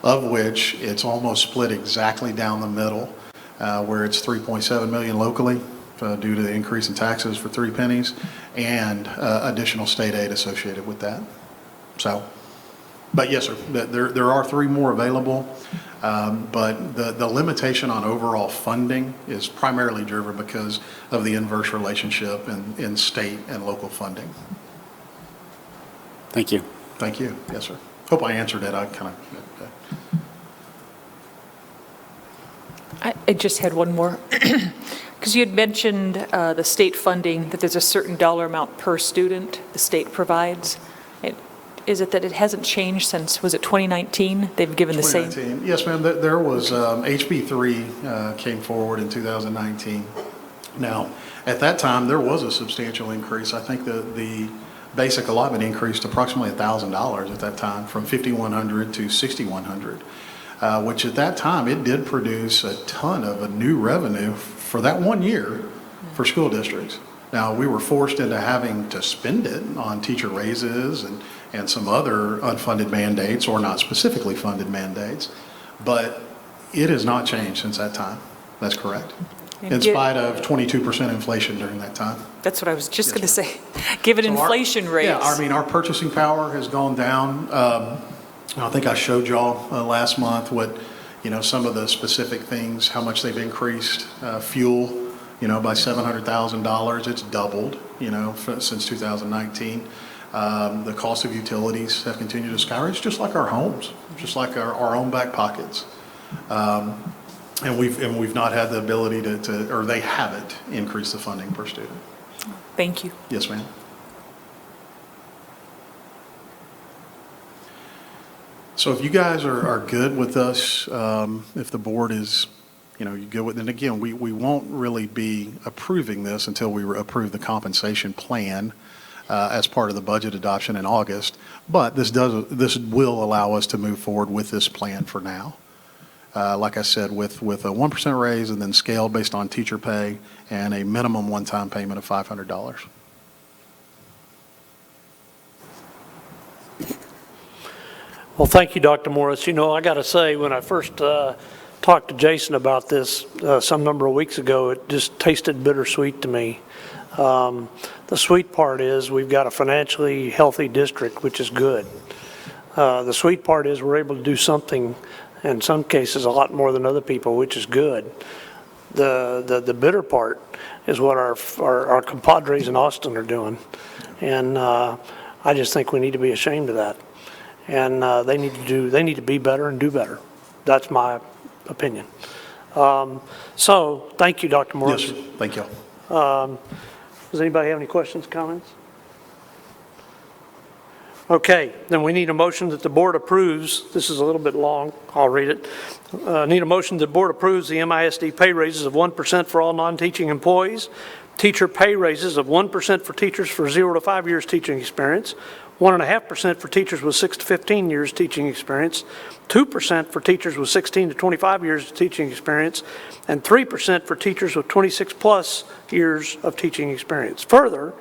of which it's almost split exactly down the middle, where it's $3.7 million locally due to the increase in taxes for 3 pennies and additional state aid associated with that. So, but yes, sir, there are 3 more available, but the limitation on overall funding is primarily driven because of the inverse relationship in state and local funding. Thank you. Thank you. Yes, sir. Hope I answered it. I kind of. I just had one more. Because you had mentioned the state funding, that there's a certain dollar amount per student the state provides. Is it that it hasn't changed since, was it 2019? They've given the same? 2019. Yes, ma'am. There was HB 3 came forward in 2019. Now, at that time, there was a substantial increase. I think the basic allotment increased approximately $1,000 at that time, from $5,100 to $6,100, which at that time, it did produce a ton of a new revenue for that 1 year for school districts. Now, we were forced into having to spend it on teacher raises and some other unfunded mandates or not specifically funded mandates, but it has not changed since that time. That's correct. In spite of 22% inflation during that time. That's what I was just going to say. Given inflation rates. Yeah, I mean, our purchasing power has gone down. I think I showed y'all last month what, some of the specific things, how much they've increased fuel, by $700,000. It's doubled, since 2019. The cost of utilities have continued to skyrocket, just like our homes, just like our own back pockets. And we've not had the ability or they haven't increased the funding per student. Thank you. Yes, ma'am. So if you guys are good with us, if the board is, you good with it, and again, we won't really be approving this until we approve the compensation plan as part of the budget adoption in August, but this will allow us to move forward with this plan for now. Like I said, with a 1% raise and then scaled based on teacher pay and a minimum one-time payment of $500. Well, thank you, Dr. Morris. I got to say, when I first talked to Jason about this some number of weeks ago, it just tasted bittersweet to me. The sweet part is we've got a financially healthy district, which is good. The sweet part is we're able to do something, in some cases, a lot more than other people, which is good. The bitter part is what our compadres in Austin are doing. And I just think we need to be ashamed of that. And they need to be better and do better. That's my opinion. So thank you, Dr. Morris. Yes, thank you. Does anybody have any questions, comments? Okay, then we need a motion that the board approves. This is a little bit long. I'll read it. Need a motion that the board approves the MISD pay raises of 1% for all non-teaching employees, teacher pay raises of 1% for teachers for 0 to 5 years teaching experience, 1.5% for teachers with 6 to 15 years teaching experience, 2% for teachers with 16 to 25 years of teaching experience, and 3% for teachers with 26 plus years of teaching experience. Further,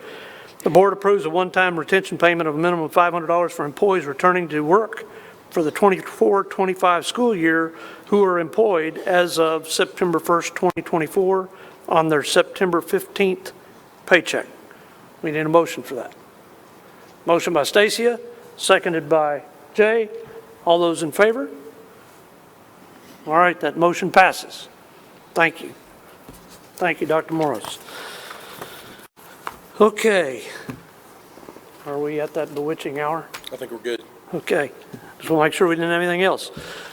the board approves a one-time retention payment of a minimum of $500 for employees returning to work for the 24-25 school year who are employed as of September 1st, 2024 on their September 15th paycheck. We need a motion for that. Motion by Stacia, seconded by Jay. All those in favor? All right, that motion passes. Thank you. Thank you, Dr. Morris. Okay. Are we at that bewitching hour? I think we're good. Okay. Just want to make sure we didn't have anything else.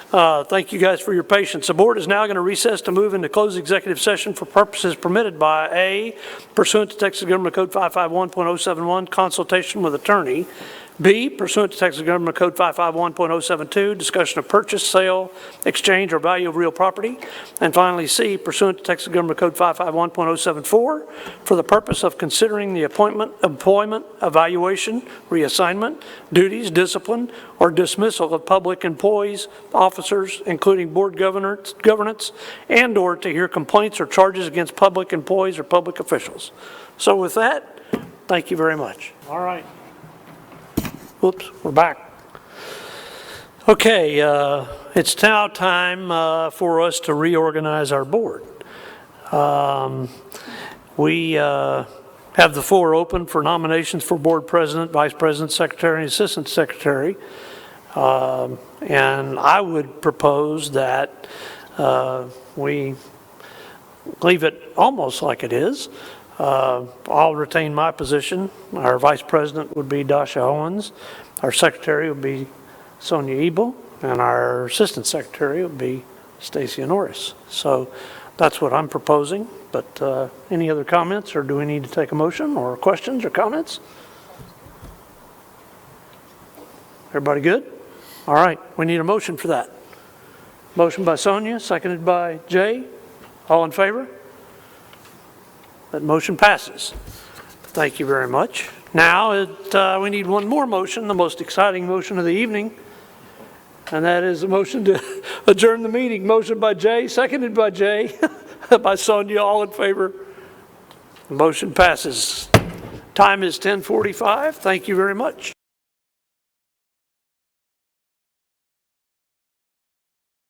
Thank you guys for your patience. The board is now going to recess to move into closed executive session for purposes permitted by A, pursuant to Texas Government Code 551.071, consultation with attorney, B, pursuant to Texas Government Code 551.072, discussion of purchase, sale, exchange, or value of real property. And finally, C, pursuant to Texas Government Code 551.074, for the purpose of considering the appointment, employment, evaluation, reassignment, duties, discipline, or dismissal of public employees, officers, including board governance, and/or to hear complaints or charges against public employees or public officials. So with that, thank you very much. All right. Whoops, we're back. Okay, it's now time for us to reorganize our board. We have the floor open for nominations for board president, vice president, secretary, and assistant secretary. And I would propose that we leave it almost like it is. I'll retain my position. Our vice president would be Dasha Owens. Our secretary would be Sonia Ebel. And our assistant secretary would be Stacia Norris. So that's what I'm proposing. But any other comments, or do we need to take a motion, or questions or comments? Everybody good? All right, we need a motion for that. Motion by Sonia, seconded by Jay. All in favor? That motion passes. Thank you very much. Now we need one more motion, the most exciting motion of the evening, and that is a motion to adjourn the meeting. Motion by Jay, seconded by Jay, by Sonia. All in favor? The motion passes. Time is 10:45. Thank you very much.